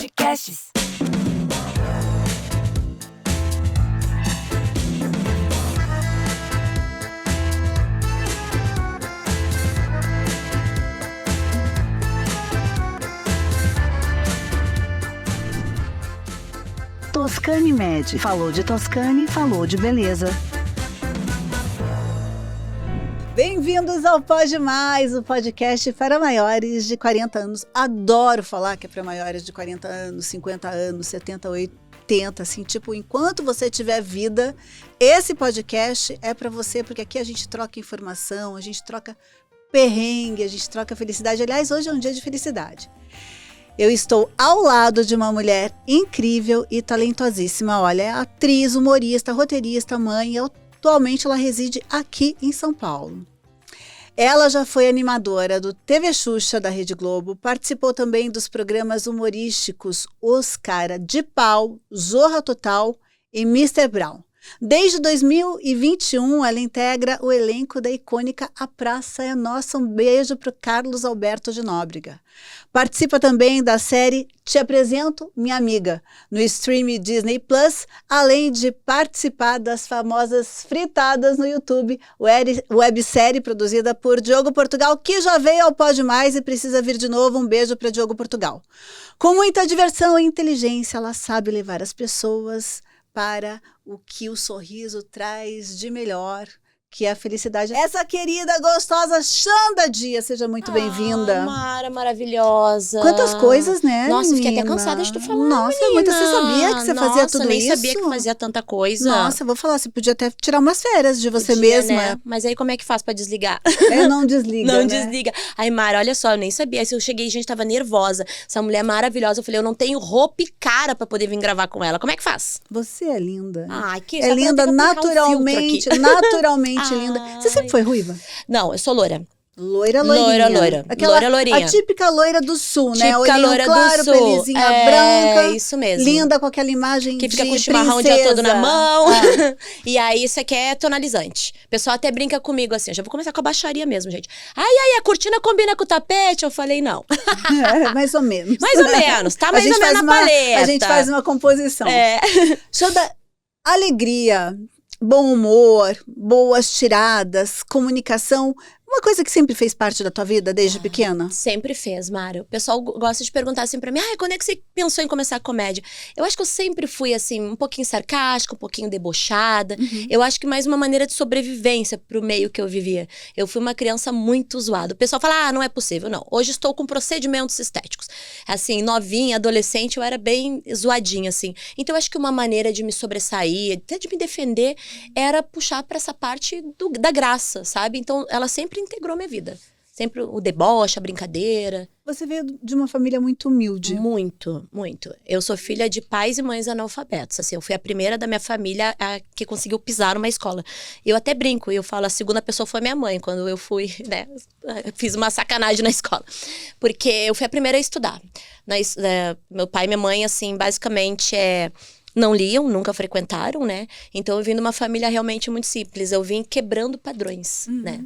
Podcasts. Toscane Med. Falou de Toscane, falou de beleza. Bem-vindos ao Pode Mais, o podcast para maiores de 40 anos. Adoro falar que é para maiores de 40 anos, 50 anos, 70, 80, assim, tipo, enquanto você tiver vida, esse podcast é para você, porque aqui a gente troca informação, a gente troca perrengue, a gente troca felicidade. Aliás, hoje é um dia de felicidade. Eu estou ao lado de uma mulher incrível e talentosíssima. Olha, é atriz, humorista, roteirista, mãe. Atualmente ela reside aqui em São Paulo. Ela já foi animadora do TV Xuxa da Rede Globo, participou também dos programas humorísticos Os Cara de Pau, Zorra Total e Mr. Brown. Desde 2021, ela integra o elenco da icônica A Praça é Nossa. Um beijo para o Carlos Alberto de Nóbrega. Participa também da série Te Apresento Minha Amiga, no stream Disney Plus, além de participar das famosas Fritadas no YouTube, websérie produzida por Diogo Portugal, que já veio ao Pode Mais e precisa vir de novo. Um beijo para Diogo Portugal. Com muita diversão e inteligência, ela sabe levar as pessoas para o que o sorriso traz de melhor, que é a felicidade. Essa querida, gostosa Xanda Dias, seja muito bem-vinda. Mara, maravilhosa. Quantas coisas, né, Nossa, menina? fiquei até cansada de tu falar, Nossa, menina. você sabia que você fazia tudo nem isso? sabia que fazia tanta coisa. Nossa, eu vou falar, você podia até tirar umas férias de você Podia, mesma. né? Mas aí como é que faz pra desligar? Não desliga, Não né? desliga. Aí, Mara, olha só, eu nem sabia. Aí eu cheguei, gente, tava nervosa. Essa mulher é maravilhosa. Eu falei, eu não tenho roupa e cara pra poder vir gravar com ela. Como é que faz? Você é linda. Ai, que é linda naturalmente, naturalmente Ai. linda. Você sempre foi ruiva? Não, eu sou loira. Loira, loirinha. Loira. Aquela, Loira, lourinha. A típica loira do sul, né? Típica Olhinho loira claro, do sul. pelezinha branca. É, isso mesmo. Linda com aquela imagem Que fica de com o chimarrão o princesa. dia todo na mão. Ah. E aí, isso aqui é tonalizante. O pessoal até brinca comigo assim, eu já vou começar com a baixaria mesmo, gente. Ai, a cortina combina com o tapete? Eu falei, não. Mais ou menos. Mais ou menos, tá mais ou menos na paleta. A gente faz uma composição. É. Xanda, alegria, bom humor, boas tiradas, comunicação, uma coisa que sempre fez parte da tua vida desde pequena? Sempre fez, Mara. O pessoal gosta de perguntar assim pra mim, quando é que você pensou em começar a comédia? Eu acho que eu sempre fui, assim, um pouquinho sarcástica, um pouquinho debochada. Uhum. Eu acho que mais uma maneira de sobrevivência pro meio que eu vivia. Eu fui uma criança muito zoada. O pessoal fala, não é possível. Não, hoje estou com procedimentos estéticos. Assim, novinha, adolescente, eu era bem zoadinha, assim. Então, eu acho que uma maneira de me sobressair, até de me defender, era puxar pra essa parte da graça, sabe? Então, ela sempre integrou minha vida. Sempre o deboche, a brincadeira. Você veio de uma família muito humilde. Muito, muito. Eu sou filha de pais e mães analfabetos. Assim, eu fui a primeira da minha família que conseguiu pisar numa escola. Eu até brinco, eu falo, a segunda pessoa foi minha mãe, quando eu fui, né, fiz uma sacanagem na escola. Porque eu fui a primeira a estudar. Meu pai e minha mãe, assim, basicamente não liam, nunca frequentaram, né? Então eu vim de uma família realmente muito simples. Eu vim quebrando padrões, né?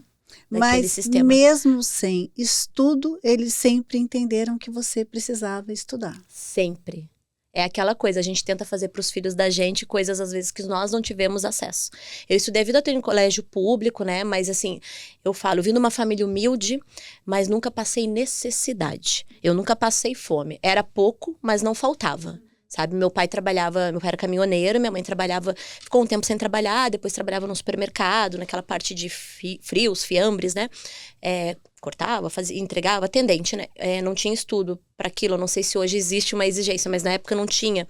Mas sistema. Mesmo sem estudo, eles sempre entenderam que você precisava estudar. Sempre. É aquela coisa, a gente tenta fazer para os filhos da gente coisas às vezes que nós não tivemos acesso. Eu estudei a vida toda em colégio público, né? Mas assim, eu falo, vim de uma família humilde, mas nunca passei necessidade. Eu nunca passei fome. Era pouco, mas não faltava. Sabe, meu pai era caminhoneiro, minha mãe ficou um tempo sem trabalhar, depois trabalhava no supermercado, naquela parte de frios, fiambres, né? Cortava, entregava, atendente, né? Não tinha estudo para aquilo, eu não sei se hoje existe uma exigência, mas na época não tinha.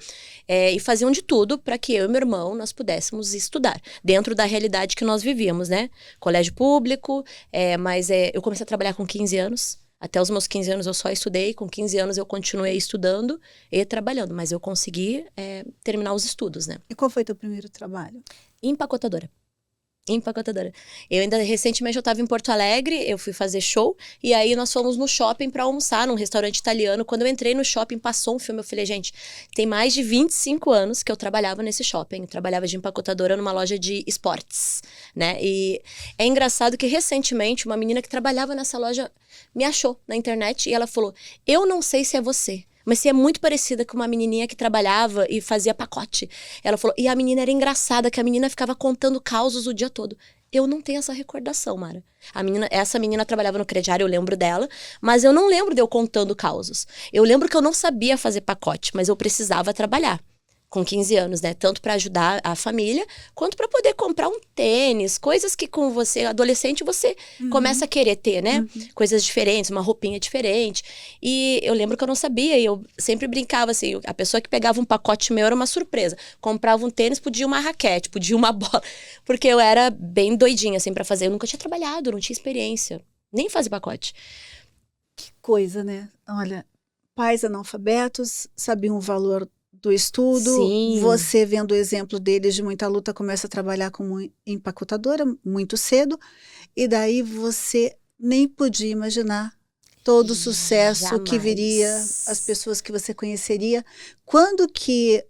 E faziam de tudo para que eu e meu irmão, nós pudéssemos estudar, dentro da realidade que nós vivíamos, né? Colégio público, mas eu comecei a trabalhar com 15 anos. Até os meus 15 anos eu só estudei, com 15 anos eu continuei estudando e trabalhando, mas eu consegui terminar os estudos, né? E qual foi teu primeiro trabalho? Empacotadora. Eu ainda, recentemente, eu estava em Porto Alegre, eu fui fazer show, e aí nós fomos no shopping para almoçar, num restaurante italiano. Quando eu entrei no shopping, passou um filme, eu falei, gente, tem mais de 25 anos que eu trabalhava nesse shopping, eu trabalhava de empacotadora numa loja de esportes, né? E é engraçado que, recentemente, uma menina que trabalhava nessa loja me achou na internet, e ela falou, eu não sei se é você, Mas você é muito parecida com uma menininha que trabalhava e fazia pacote. Ela falou, e a menina era engraçada, que a menina ficava contando causos o dia todo. Eu não tenho essa recordação, Mara. Essa menina trabalhava no crediário, eu lembro dela, mas eu não lembro de eu contando causos. Eu lembro que eu não sabia fazer pacote, mas eu precisava trabalhar. Com 15 anos, né? Tanto para ajudar a família, quanto para poder comprar um tênis, coisas que com você, adolescente, você começa a querer ter, né? Coisas diferentes, uma roupinha diferente. E eu lembro que eu não sabia, e eu sempre brincava assim, a pessoa que pegava um pacote meu era uma surpresa. Comprava um tênis, podia uma raquete, podia uma bola. Porque eu era bem doidinha, assim, para fazer. Eu nunca tinha trabalhado, não tinha experiência. Nem fazer pacote. Que coisa, né? Olha, pais analfabetos sabiam o valor do estudo. Sim. Você, vendo o exemplo deles de muita luta, começa a trabalhar como empacotadora muito cedo, e daí você nem podia imaginar todo o sucesso que viria, as pessoas que você conheceria. Quando que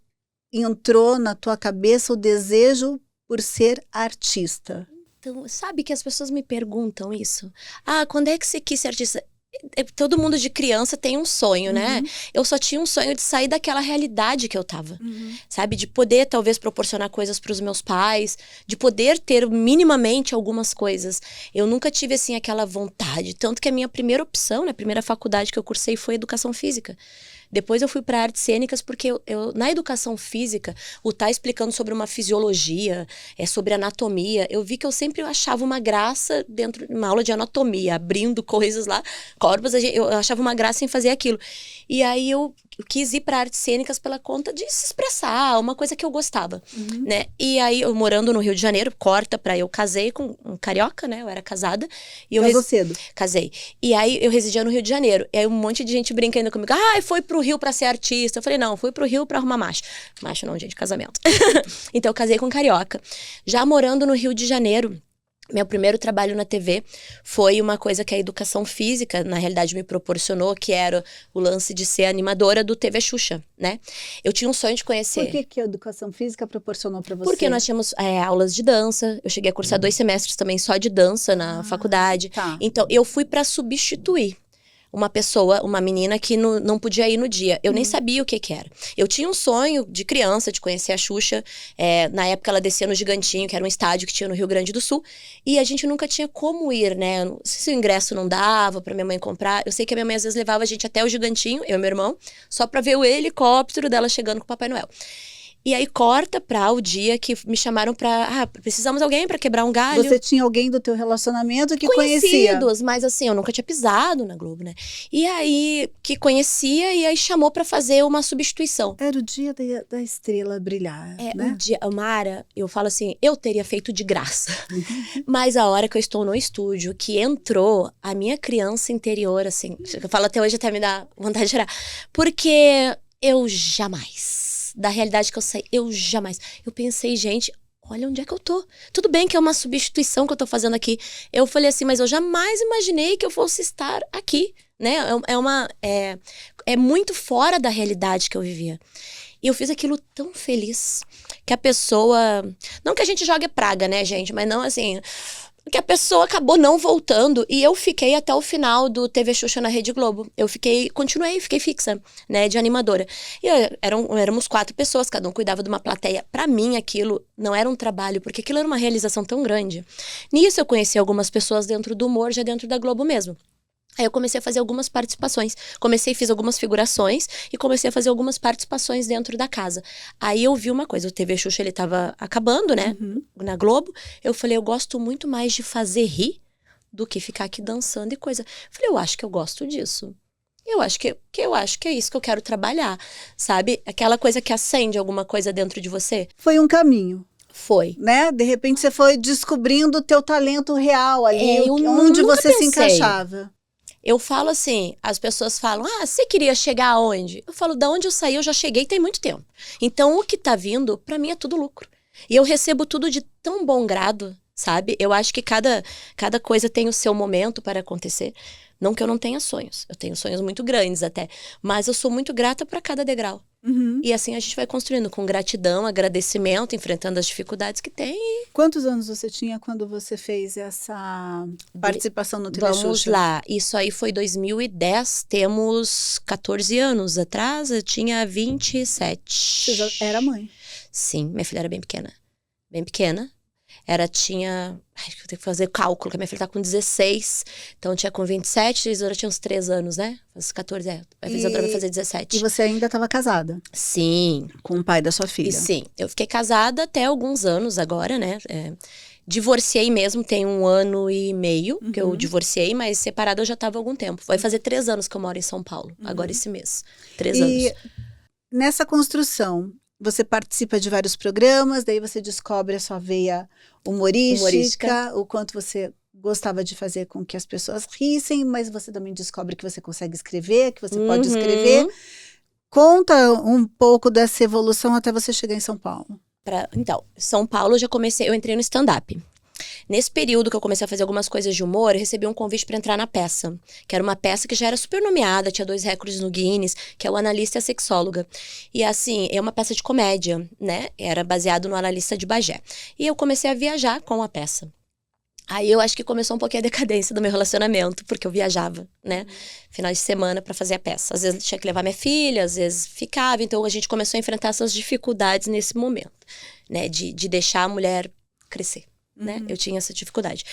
entrou na tua cabeça o desejo por ser artista? Então, sabe que as pessoas me perguntam isso? Ah, quando é que você quis ser artista? Todo mundo de criança tem um sonho, né? Eu só tinha um sonho de sair daquela realidade que eu tava, sabe? De poder, talvez, proporcionar coisas para os meus pais, de poder ter minimamente algumas coisas. Eu nunca tive, assim, aquela vontade. Tanto que a minha primeira opção, né? A primeira faculdade que eu cursei foi educação física. Depois eu fui para artes cênicas porque na educação física, o tá explicando sobre uma fisiologia, sobre anatomia, eu vi que eu sempre achava uma graça dentro de uma aula de anatomia, abrindo coisas lá, corpos, eu achava uma graça em fazer aquilo. E aí eu quis ir para artes cênicas pela conta de se expressar, uma coisa que eu gostava, né? E aí, eu morando no Rio de Janeiro, eu casei com um carioca, né? Eu era casada. E Casou cedo? Casei. E aí, eu residia no Rio de Janeiro. E aí, um monte de gente brinca ainda comigo. Ah, foi pro Rio pra ser artista. Eu falei, não, fui pro Rio pra arrumar macho. Macho não, gente, casamento. Então, eu casei com um carioca. Já morando no Rio de Janeiro, meu primeiro trabalho na TV foi uma coisa que a educação física, na realidade, me proporcionou, que era o lance de ser animadora do TV Xuxa, né? Eu tinha um sonho de conhecer. Por que a educação física proporcionou para você? Porque nós tínhamos aulas de dança. Eu cheguei a cursar 2 semestres também só de dança na faculdade. Tá. Então, eu fui para substituir uma pessoa, uma menina que não podia ir no dia. Eu nem sabia o que era. Eu tinha um sonho de criança, de conhecer a Xuxa. Na época, ela descia no Gigantinho, que era um estádio que tinha no Rio Grande do Sul. E a gente nunca tinha como ir, né? Não sei se o ingresso não dava pra minha mãe comprar. Eu sei que a minha mãe, às vezes, levava a gente até o Gigantinho, eu e meu irmão, só pra ver o helicóptero dela chegando com o Papai Noel. E aí corta pra o dia que me chamaram pra... precisamos de alguém pra quebrar um galho. Você tinha alguém do teu relacionamento que Conhecidos, conhecia? mas assim, eu nunca tinha pisado na Globo, né? E aí, que conhecia, e aí chamou pra fazer uma substituição. Era o dia da estrela brilhar, né? O dia, Mara, eu falo assim, eu teria feito de graça. Mas a hora que eu estou no estúdio, que entrou a minha criança interior, assim, eu falo até hoje, até me dá vontade de chorar. Porque eu jamais... Da realidade que eu saí, eu pensei, gente, olha onde é que eu tô. Tudo bem que é uma substituição que eu tô fazendo aqui. Eu falei assim, mas eu jamais imaginei que eu fosse estar aqui, né? É muito fora da realidade que eu vivia. E eu fiz aquilo tão feliz, que a pessoa... Não que a gente jogue praga, né, gente? Mas não assim... que a pessoa acabou não voltando e eu fiquei até o final do TV Xuxa na Rede Globo. Continuei fixa, né, de animadora. E éramos 4 pessoas, cada um cuidava de uma plateia. Pra mim, aquilo não era um trabalho, porque aquilo era uma realização tão grande. Nisso, eu conheci algumas pessoas dentro do humor, já dentro da Globo mesmo. Aí eu comecei a fazer algumas participações. Fiz algumas figurações e comecei a fazer algumas participações dentro da casa. Aí eu vi uma coisa, o TV Xuxa, ele tava acabando, né, na Globo. Eu falei, eu gosto muito mais de fazer rir do que ficar aqui dançando e coisa. Falei, eu acho que eu gosto disso. Eu acho que é isso que eu quero trabalhar, sabe? Aquela coisa que acende alguma coisa dentro de você. Foi um caminho. Foi. Né? De repente você foi descobrindo o teu talento real ali, onde você se encaixava. Eu falo assim, as pessoas falam, você queria chegar aonde? Eu falo, da onde eu saí, eu já cheguei tem muito tempo. Então, o que tá vindo, pra mim, é tudo lucro. E eu recebo tudo de tão bom grado, sabe? Eu acho que cada coisa tem o seu momento para acontecer. Não que eu não tenha sonhos. Eu tenho sonhos muito grandes até. Mas eu sou muito grata pra cada degrau. Uhum. E assim a gente vai construindo com gratidão, agradecimento, enfrentando as dificuldades que tem. Quantos anos você tinha quando você fez essa participação no Vamos Telexuxa? lá, isso aí foi 2010, temos 14 anos atrás, eu tinha 27. Você já era mãe. Sim, minha filha era bem pequena. Bem pequena. Tinha. Ai, eu tenho que fazer cálculo, que a minha filha tá com 16. Então tinha com 27, a Isadora tinha uns 3 anos, né? Uns 14, A Isadora vai fazer 17. E você ainda estava casada? Sim. Com o pai da sua filha? E sim, eu fiquei casada até alguns anos agora, né? Divorciei mesmo, tem 1 ano e meio que eu divorciei, mas separada eu já estava há algum tempo. Vai fazer 3 anos que eu moro em São Paulo, agora esse mês. 3 anos. E nessa construção, você participa de vários programas, daí você descobre a sua veia humorística, o quanto você gostava de fazer com que as pessoas rissem, mas você também descobre que você consegue escrever, que você pode escrever. Conta um pouco dessa evolução até você chegar em São Paulo. Então, São Paulo eu entrei no stand-up. Nesse período que eu comecei a fazer algumas coisas de humor, eu recebi um convite para entrar na peça, que era uma peça que já era super nomeada, tinha 2 recordes no Guinness, que é o Analista e a Sexóloga. E assim, é uma peça de comédia, né? Era baseado no Analista de Bagé. E eu comecei a viajar com a peça. Aí eu acho que começou um pouquinho a decadência do meu relacionamento, porque eu viajava, né? Final de semana para fazer a peça. Às vezes tinha que levar minha filha, às vezes ficava. Então a gente começou a enfrentar essas dificuldades nesse momento, né? De deixar a mulher crescer, né? Eu tinha essa dificuldade.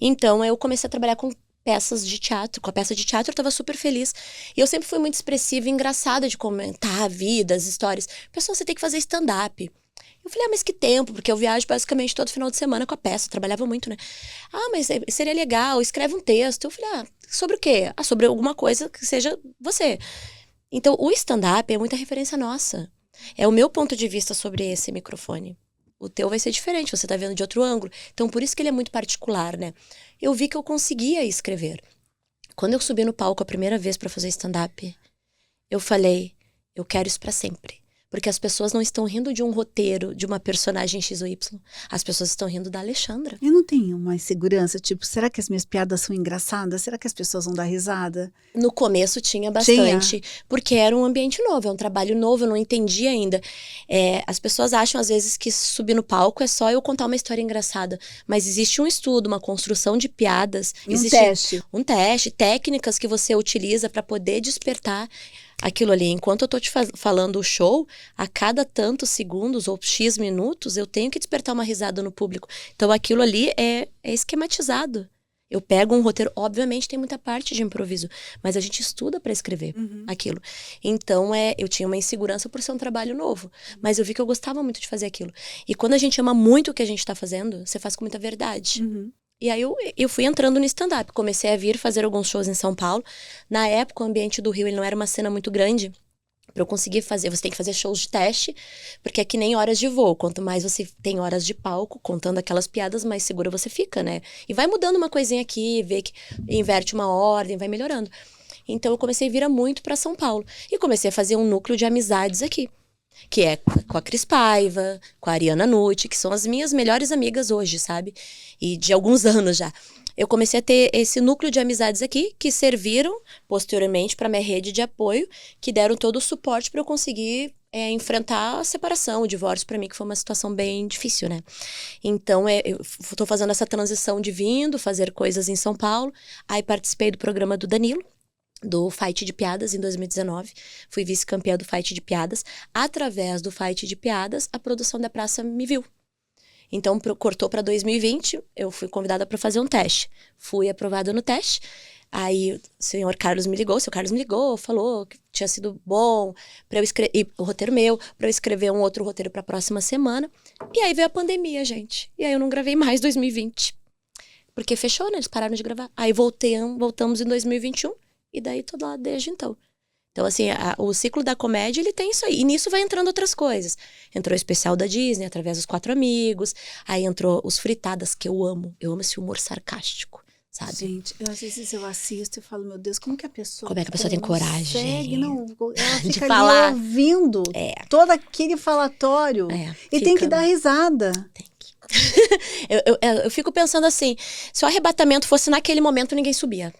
Então eu comecei a trabalhar com peças de teatro. Com a peça de teatro eu estava super feliz. E eu sempre fui muito expressiva e engraçada de comentar a vida, as histórias. Pessoal, você tem que fazer stand-up. Eu falei, mas que tempo? Porque eu viajo basicamente todo final de semana com a peça, eu trabalhava muito, né? Mas seria legal, escreve um texto. Eu falei, sobre o quê? Sobre alguma coisa que seja você. Então, o stand-up é muita referência nossa. É o meu ponto de vista sobre esse microfone. O teu vai ser diferente, você tá vendo de outro ângulo. Então, por isso que ele é muito particular, né? Eu vi que eu conseguia escrever. Quando eu subi no palco a primeira vez pra fazer stand-up, eu falei, eu quero isso pra sempre. Porque as pessoas não estão rindo de um roteiro, de uma personagem X ou Y. As pessoas estão rindo da Alexandra. Eu não tenho uma insegurança, tipo, será que as minhas piadas são engraçadas? Será que as pessoas vão dar risada? No começo tinha bastante, porque era um ambiente novo, é um trabalho novo, eu não entendi ainda. As pessoas acham, às vezes, que subir no palco é só eu contar uma história engraçada. Mas existe um estudo, uma construção de piadas. Existe um teste, técnicas que você utiliza para poder despertar aquilo ali. Enquanto eu tô te falando o show, a cada tantos segundos ou X minutos, eu tenho que despertar uma risada no público. Então aquilo ali é esquematizado. Eu pego um roteiro, obviamente tem muita parte de improviso, mas a gente estuda para escrever aquilo. Então eu tinha uma insegurança por ser um trabalho novo, mas eu vi que eu gostava muito de fazer aquilo. E quando a gente ama muito o que a gente tá fazendo, você faz com muita verdade. E aí eu fui entrando no stand-up, comecei a vir fazer alguns shows em São Paulo. Na época, o ambiente do Rio ele não era uma cena muito grande. Para eu conseguir fazer, você tem que fazer shows de teste, porque é que nem horas de voo. Quanto mais você tem horas de palco, contando aquelas piadas, mais segura você fica, né? E vai mudando uma coisinha aqui, vê que inverte uma ordem, vai melhorando. Então eu comecei a vir muito para São Paulo. E comecei a fazer um núcleo de amizades aqui. Que é com a Cris Paiva, com a Ariana Nucci, que são as minhas melhores amigas hoje, sabe? E de alguns anos já. Eu comecei a ter esse núcleo de amizades aqui, que serviram posteriormente para minha rede de apoio, que deram todo o suporte para eu conseguir enfrentar a separação, o divórcio para mim, que foi uma situação bem difícil, né? Então, eu tô fazendo essa transição de fazer coisas em São Paulo. Aí participei do programa do Danilo, do Fight de Piadas em 2019, fui vice-campeã do Fight de Piadas. Através do Fight de Piadas, a produção da praça me viu. Então, cortou para 2020, eu fui convidada para fazer um teste. Fui aprovada no teste, aí o senhor Carlos me ligou, o seu Carlos me ligou, falou que tinha sido bom para eu escrever, o roteiro meu, para eu escrever um outro roteiro para a próxima semana. E aí veio a pandemia, gente. E aí eu não gravei mais 2020, porque fechou, né? Eles pararam de gravar. Aí voltamos em 2021. E daí tô lá desde então. Então, assim, o ciclo da comédia, ele tem isso aí. E nisso vai entrando outras coisas. Entrou o especial da Disney, através dos 4 Amigos. Aí entrou os Fritadas, que eu amo. Eu amo esse humor sarcástico, sabe? Gente, às vezes eu assisto e falo, meu Deus, como que a pessoa... Como é que a pessoa tem coragem? Não, ela de fica falar. ali ouvindo todo aquele falatório. E tem que dar risada. Tem que. Eu fico pensando assim, se o arrebatamento fosse naquele momento, ninguém subia.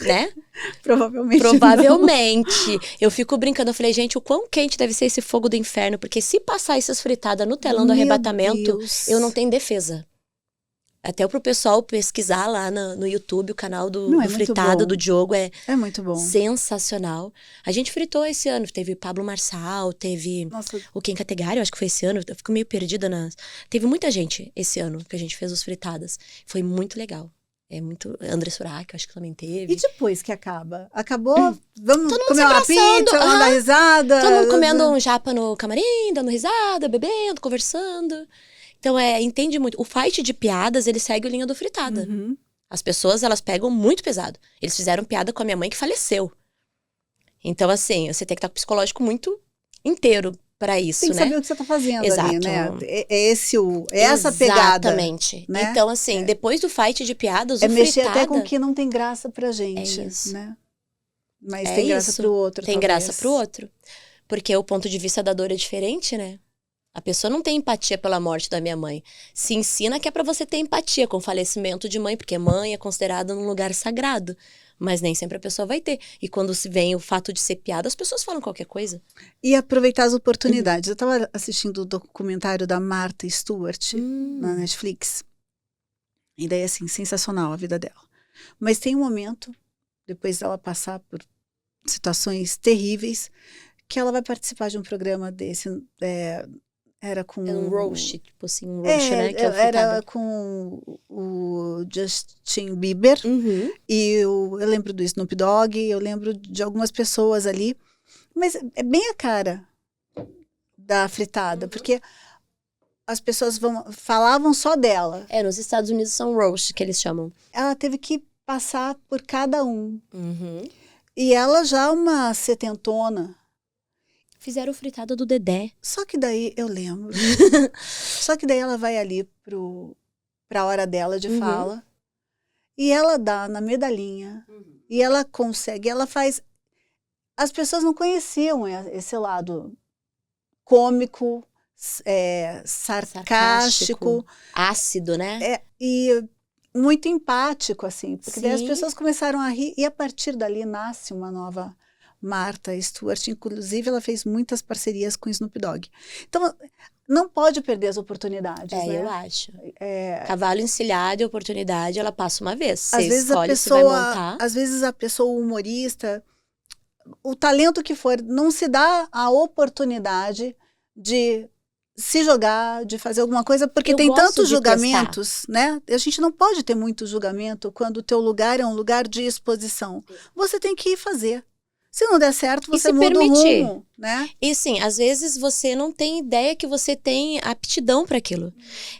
né? Provavelmente. Provavelmente. Eu fico brincando, eu falei, gente, o quão quente deve ser esse fogo do inferno, porque se passar essas fritadas no telão do arrebatamento, eu não tenho defesa. Até pro pessoal pesquisar lá no YouTube, o canal do Fritada, do Diogo, é muito bom. Sensacional. A gente fritou esse ano, teve Pablo Marçal, teve o Kim Categari, eu acho que foi esse ano, eu fico meio perdida Teve muita gente esse ano que a gente fez os fritadas. Foi muito legal. André Surak, acho que também teve. E depois que acaba? Acabou, vamos comer uma pizza, vamos dar risada. Todo mundo comendo um japa no camarim, dando risada, bebendo, conversando. Então, entende muito. O fight de piadas, ele segue a linha do Fritada. Uhum. As pessoas, elas pegam muito pesado. Eles fizeram piada com a minha mãe que faleceu. Então, assim, você tem que estar com o psicológico muito inteiro pra isso, tem que né? saber o que você tá fazendo Exato. ali, né? É essa pegada. Exatamente. Né? Então, assim, depois do fight de piadas, o mexer Fritada... até com o que não tem graça pra gente, né? Mas tem graça pro outro, tem graça pro outro. Porque o ponto de vista da dor é diferente, né? A pessoa não tem empatia pela morte da minha mãe. Se ensina que é pra você ter empatia com o falecimento de mãe, porque mãe é considerada um lugar sagrado. Mas nem sempre a pessoa vai ter. E quando se vem o fato de ser piada, as pessoas falam qualquer coisa. E aproveitar as oportunidades. Eu estava assistindo o documentário da Martha Stewart na Netflix. E daí, assim, sensacional a vida dela. Mas tem um momento, depois dela passar por situações terríveis, que ela vai participar de um programa desse. Era com... um roast, tipo assim, um roast, né? Que era com o Justin Bieber. Uhum. E eu lembro do Snoop Dogg, eu lembro de algumas pessoas ali. Mas é bem a cara da Fritada, porque as pessoas falavam só dela. Nos Estados Unidos são roast, que eles chamam. Ela teve que passar por cada um. Uhum. E ela já uma setentona. Fizeram o Fritada do Dedé. Só que daí, eu lembro. Só que daí ela vai ali pra hora dela de fala. E ela dá na medalhinha. E ela consegue, ela faz... As pessoas não conheciam esse lado cômico, sarcástico. Ácido, né? E muito empático, assim. Porque daí as pessoas começaram a rir. E a partir dali nasce uma nova... Martha Stewart, inclusive, ela fez muitas parcerias com Snoop Dogg. Então, não pode perder as oportunidades, né? Eu acho. Cavalo encilhado e oportunidade, ela passa uma vez. Às vezes escolhe se vai montar. Às vezes a pessoa humorista, o talento que for, não se dá a oportunidade de se jogar, de fazer alguma coisa, porque tem tantos julgamentos, né? A gente não pode ter muito julgamento quando o teu lugar é um lugar de exposição. Você tem que ir fazer. Se não der certo, você muda o rumo, né? E sim, às vezes você não tem ideia que você tem aptidão para aquilo.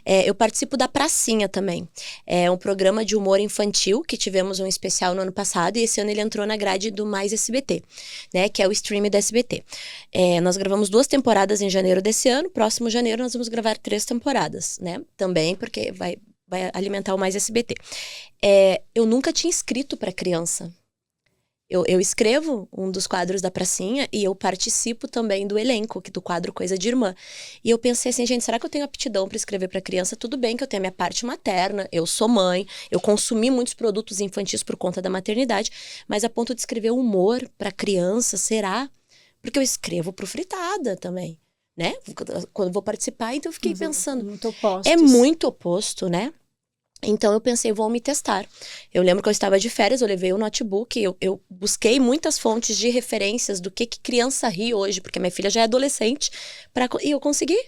Eu participo da Pracinha também. É um programa de humor infantil, que tivemos um especial no ano passado, e esse ano ele entrou na grade do Mais SBT, né? Que é o stream da SBT. Nós gravamos 2 temporadas em janeiro desse ano, próximo janeiro nós vamos gravar 3 temporadas, né? Também, porque vai alimentar o Mais SBT. Eu nunca tinha escrito para criança. Eu escrevo um dos quadros da Pracinha e eu participo também do elenco, do quadro Coisa de Irmã. E eu pensei assim, gente, será que eu tenho aptidão para escrever para criança? Tudo bem que eu tenho a minha parte materna, eu sou mãe, eu consumi muitos produtos infantis por conta da maternidade, mas a ponto de escrever humor para criança, será? Porque eu escrevo pro Fritada também, né? Quando eu vou participar, então eu fiquei pensando. Muito opostos. É muito oposto, né? Então eu pensei, vou me testar. Eu lembro que eu estava de férias, eu levei o notebook, eu busquei muitas fontes de referências do que criança ri hoje, porque minha filha já é adolescente, e eu consegui.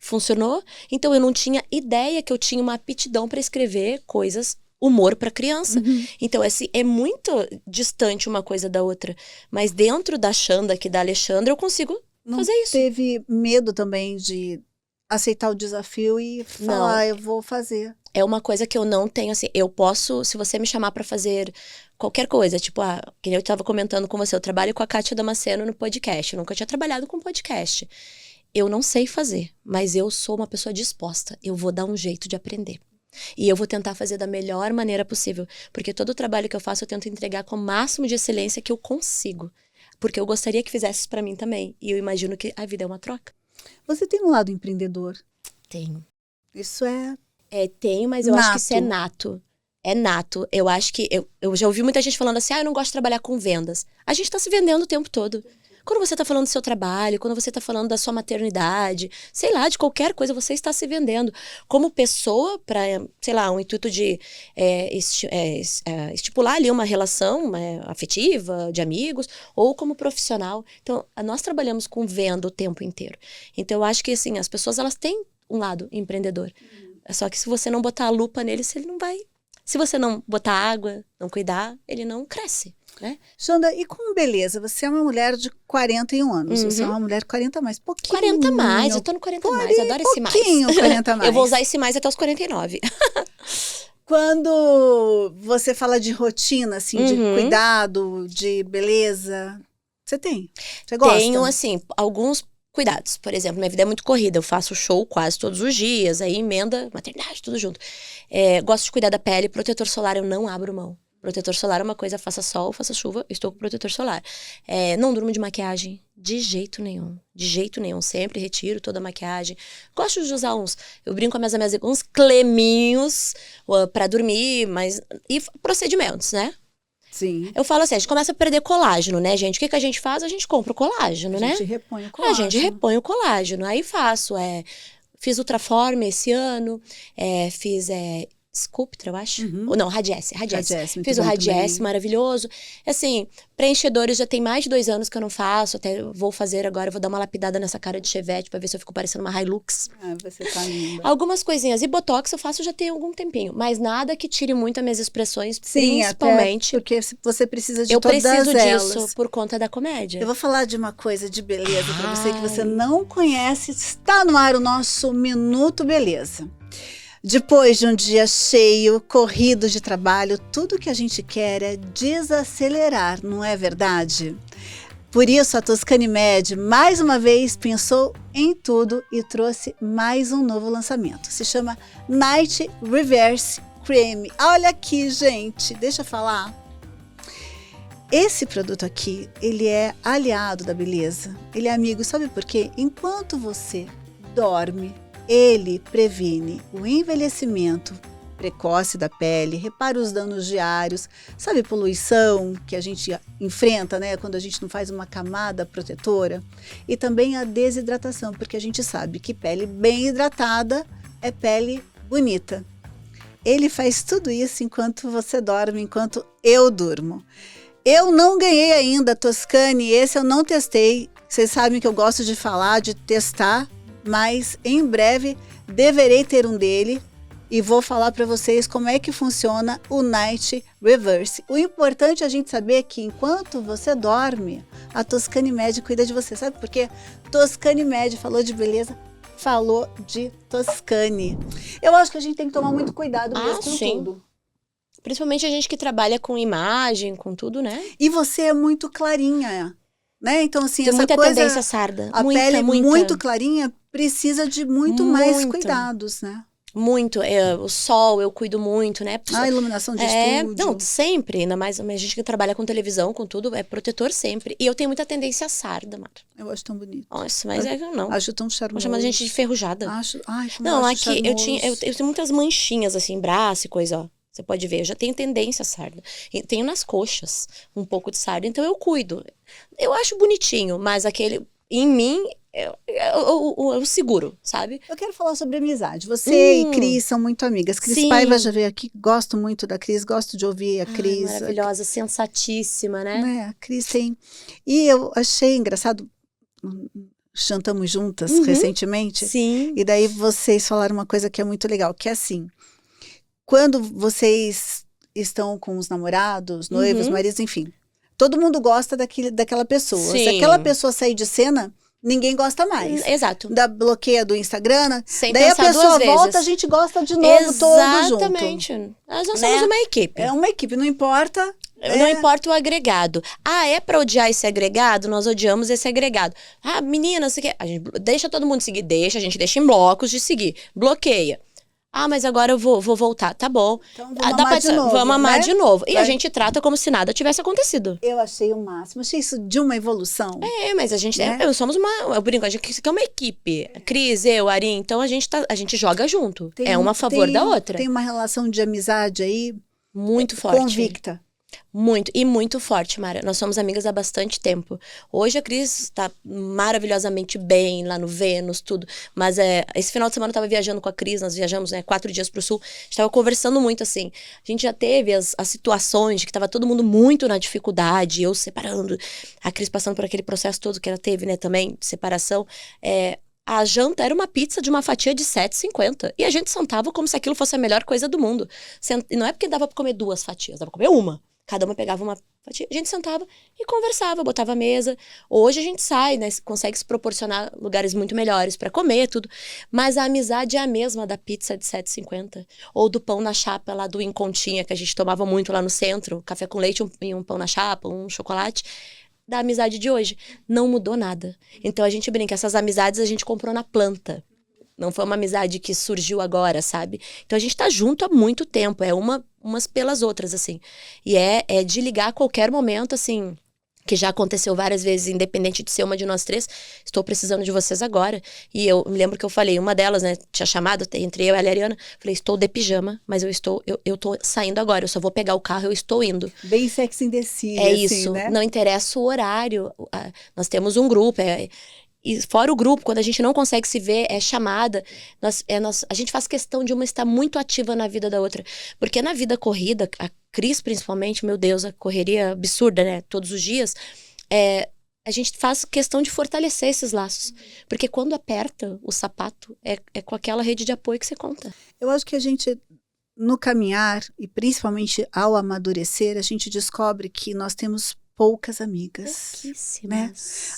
Funcionou. Então eu não tinha ideia que eu tinha uma aptidão para escrever coisas, humor para criança. Então é muito distante uma coisa da outra. Mas dentro da Xanda, que da Alexandra, eu consigo fazer isso. Teve medo também de aceitar o desafio e falar, eu vou fazer. É uma coisa que eu não tenho, assim, eu posso, se você me chamar pra fazer qualquer coisa, tipo, que nem eu tava comentando com você, eu trabalho com a Kátia Damasceno no podcast, eu nunca tinha trabalhado com podcast. Eu não sei fazer, mas eu sou uma pessoa disposta, eu vou dar um jeito de aprender. E eu vou tentar fazer da melhor maneira possível, porque todo o trabalho que eu faço eu tento entregar com o máximo de excelência que eu consigo. Porque eu gostaria que fizesse isso pra mim também, e eu imagino que a vida é uma troca. Você tem um lado empreendedor? Tenho. Isso é... Tenho, mas eu acho que isso é nato. É nato. Eu acho que... Eu já ouvi muita gente falando assim, eu não gosto de trabalhar com vendas. A gente tá se vendendo o tempo todo. Quando você tá falando do seu trabalho, quando você tá falando da sua maternidade, sei lá, de qualquer coisa, você está se vendendo. Como pessoa, para, sei lá, um intuito de estipular ali uma relação afetiva, de amigos, ou como profissional. Então, nós trabalhamos com venda o tempo inteiro. Então, eu acho que, assim, as pessoas, elas têm um lado empreendedor. Só que se você não botar a lupa nele, ele não vai... Se você não botar água, não cuidar, ele não cresce, né? Xanda, e com beleza? Você é uma mulher de 41 anos. Você é uma mulher de 40 mais. Pouquinho. 40 mais, eu tô no 40 mais, eu adoro esse mais. Pouquinho, 40 mais. Eu vou usar esse mais até os 49. Quando você fala de rotina, assim, de cuidado, de beleza, você tem? Você gosta? Tenho, assim, alguns cuidados. Por exemplo, minha vida é muito corrida. Eu faço show quase todos os dias. Aí emenda, maternidade, tudo junto. Gosto de cuidar da pele. Protetor solar eu não abro mão. Protetor solar é uma coisa, faça sol, faça chuva, estou com protetor solar. Não durmo de maquiagem. De jeito nenhum. De jeito nenhum. Sempre retiro toda a maquiagem. Gosto de usar eu brinco com as minhas amigas, uns creminhos pra dormir, e procedimentos, né? Sim. Eu falo assim, a gente começa a perder colágeno, né, gente? O que a gente faz? A gente compra o colágeno, né? A gente repõe o colágeno. A gente repõe o colágeno. Aí fiz Ultraform esse ano, fiz Sculptra, eu acho. Ou não, Radiesse. Fiz o Radiesse, maravilhoso. Assim, preenchedores já tem mais de 2 anos que eu não faço. Até vou fazer agora, vou dar uma lapidada nessa cara de Chevette pra ver se eu fico parecendo uma Hilux. Você tá linda. Algumas coisinhas. E Botox eu faço já tem algum tempinho. Mas nada que tire muito as minhas expressões, sim, principalmente. Porque você precisa de eu todas preciso elas. disso por conta da comédia. Eu vou falar de uma coisa de beleza pra você que você não conhece. Está no ar o nosso Minuto Beleza. Depois de um dia cheio, corrido de trabalho, tudo que a gente quer é desacelerar, não é verdade? Por isso, a Toscane Med, mais uma vez, pensou em tudo e trouxe mais um novo lançamento. Se chama Night Reverse Creme. Olha aqui, gente, deixa eu falar. Esse produto aqui, ele é aliado da beleza. Ele é amigo, sabe por quê? Enquanto você dorme, ele previne o envelhecimento precoce da pele, repara os danos diários, sabe, poluição que a gente enfrenta, né, quando a gente não faz uma camada protetora, e também a desidratação, porque a gente sabe que pele bem hidratada é pele bonita. Ele faz tudo isso enquanto você dorme, enquanto eu durmo. Eu não ganhei ainda Toscane, esse eu não testei, vocês sabem que eu gosto de falar, de testar, mas em breve deverei ter um dele e vou falar para vocês como é que funciona o Night Reverse. O importante é a gente saber que enquanto você dorme, a Toscane Med cuida de você. Sabe por quê? Toscane Med falou de beleza, falou de Toscane. Eu acho que a gente tem que tomar muito cuidado mesmo com tudo. Principalmente a gente que trabalha com imagem, com tudo, né? E você é muito clarinha, né? Então, assim, tem essa muita coisa... tendência sarda. A pele muito clarinha precisa de muito mais cuidados, né? Muito. O sol, eu cuido muito, né? A iluminação de estúdio. Não, sempre. Ainda mais a gente que trabalha com televisão, com tudo, é protetor sempre. E eu tenho muita tendência sarda, Mara. Eu acho tão bonito. Nossa, mas não. Acho tão charmoso. Vou chamar a gente de ferrujada. Não, aqui eu tenho muitas manchinhas, assim, braço e coisa, ó. Você pode ver, eu já tenho tendência sarda. Tenho nas coxas um pouco de sarda, então eu cuido. Eu acho bonitinho, mas em mim, eu seguro, sabe? Eu quero falar sobre amizade. Você e Cris são muito amigas. Cris Sim. Paiva já veio aqui, gosto muito da Cris, gosto de ouvir a Cris. Maravilhosa, sensatíssima, né? A Cris tem... E eu achei engraçado, jantamos juntas recentemente. Sim. E daí vocês falaram uma coisa que é muito legal, que é assim... Quando vocês estão com os namorados, noivos, maridos, enfim, todo mundo gosta daquela pessoa. Sim. Se aquela pessoa sair de cena, ninguém gosta mais. Exato. Da bloqueia do Instagram, sem daí a pessoa volta, vezes. A gente gosta de novo, todo junto. Exatamente. Nós somos uma equipe. É uma equipe, não importa... Não importa o agregado. É pra odiar esse agregado? Nós odiamos esse agregado. Menina, você quer... A gente deixa todo mundo seguir, a gente deixa em blocos de seguir. Bloqueia. Mas agora eu vou voltar. Tá bom. Então vamos amar de novo. E a gente trata como se nada tivesse acontecido. Eu achei o máximo. Achei isso de uma evolução. Mas a gente... somos eu brinco, a gente é uma equipe. Cris, eu, Ari. Então a gente joga junto. É uma a favor da outra. Tem uma relação de amizade aí Muito forte. Convicta. Muito, e muito forte, Mara. Nós somos amigas há bastante tempo. Hoje a Cris está maravilhosamente bem lá no Vênus, tudo. Mas esse final de semana eu estava viajando com a Cris, nós viajamos 4 dias para o Sul. A gente estava conversando muito, assim. A gente já teve as situações de que estava todo mundo muito na dificuldade, eu separando, a Cris passando por aquele processo todo que ela teve, né, também, de separação. A janta era uma pizza de uma fatia de R$7,50. E a gente sentava como se aquilo fosse a melhor coisa do mundo. E não é porque dava para comer 2 fatias, dava para comer uma. Cada uma pegava uma fatia, a gente sentava e conversava, botava a mesa. Hoje a gente sai, né, consegue se proporcionar lugares muito melhores para comer, tudo. Mas a amizade é a mesma da pizza de R$7,50. Ou do pão na chapa lá do Incontinha, que a gente tomava muito lá no centro. Café com leite e um pão na chapa, um chocolate. Da amizade de hoje. Não mudou nada. Então a gente brinca, essas amizades a gente comprou na planta. Não foi uma amizade que surgiu agora, sabe? Então a gente tá junto há muito tempo. É umas pelas outras, assim. E é de ligar a qualquer momento, assim, que já aconteceu várias vezes, independente de ser uma de nós 3. Estou precisando de vocês agora. E eu me lembro que eu falei, uma delas, né, tinha chamado, entre eu e a Ariana, falei, estou de pijama, mas eu tô saindo agora, eu só vou pegar o carro, eu estou indo. Bem Sex and the City, É assim, isso, né? não interessa o horário. Nós temos um grupo, e fora o grupo, quando a gente não consegue se ver, é chamada. A gente faz questão de uma estar muito ativa na vida da outra. Porque na vida corrida, a Cris principalmente, meu Deus, a correria absurda, né? Todos os dias. A gente faz questão de fortalecer esses laços. Porque quando aperta o sapato, é com aquela rede de apoio que você conta. Eu acho que a gente, no caminhar, e principalmente ao amadurecer, a gente descobre que nós temos poucas amigas. Pouquíssimas. Né?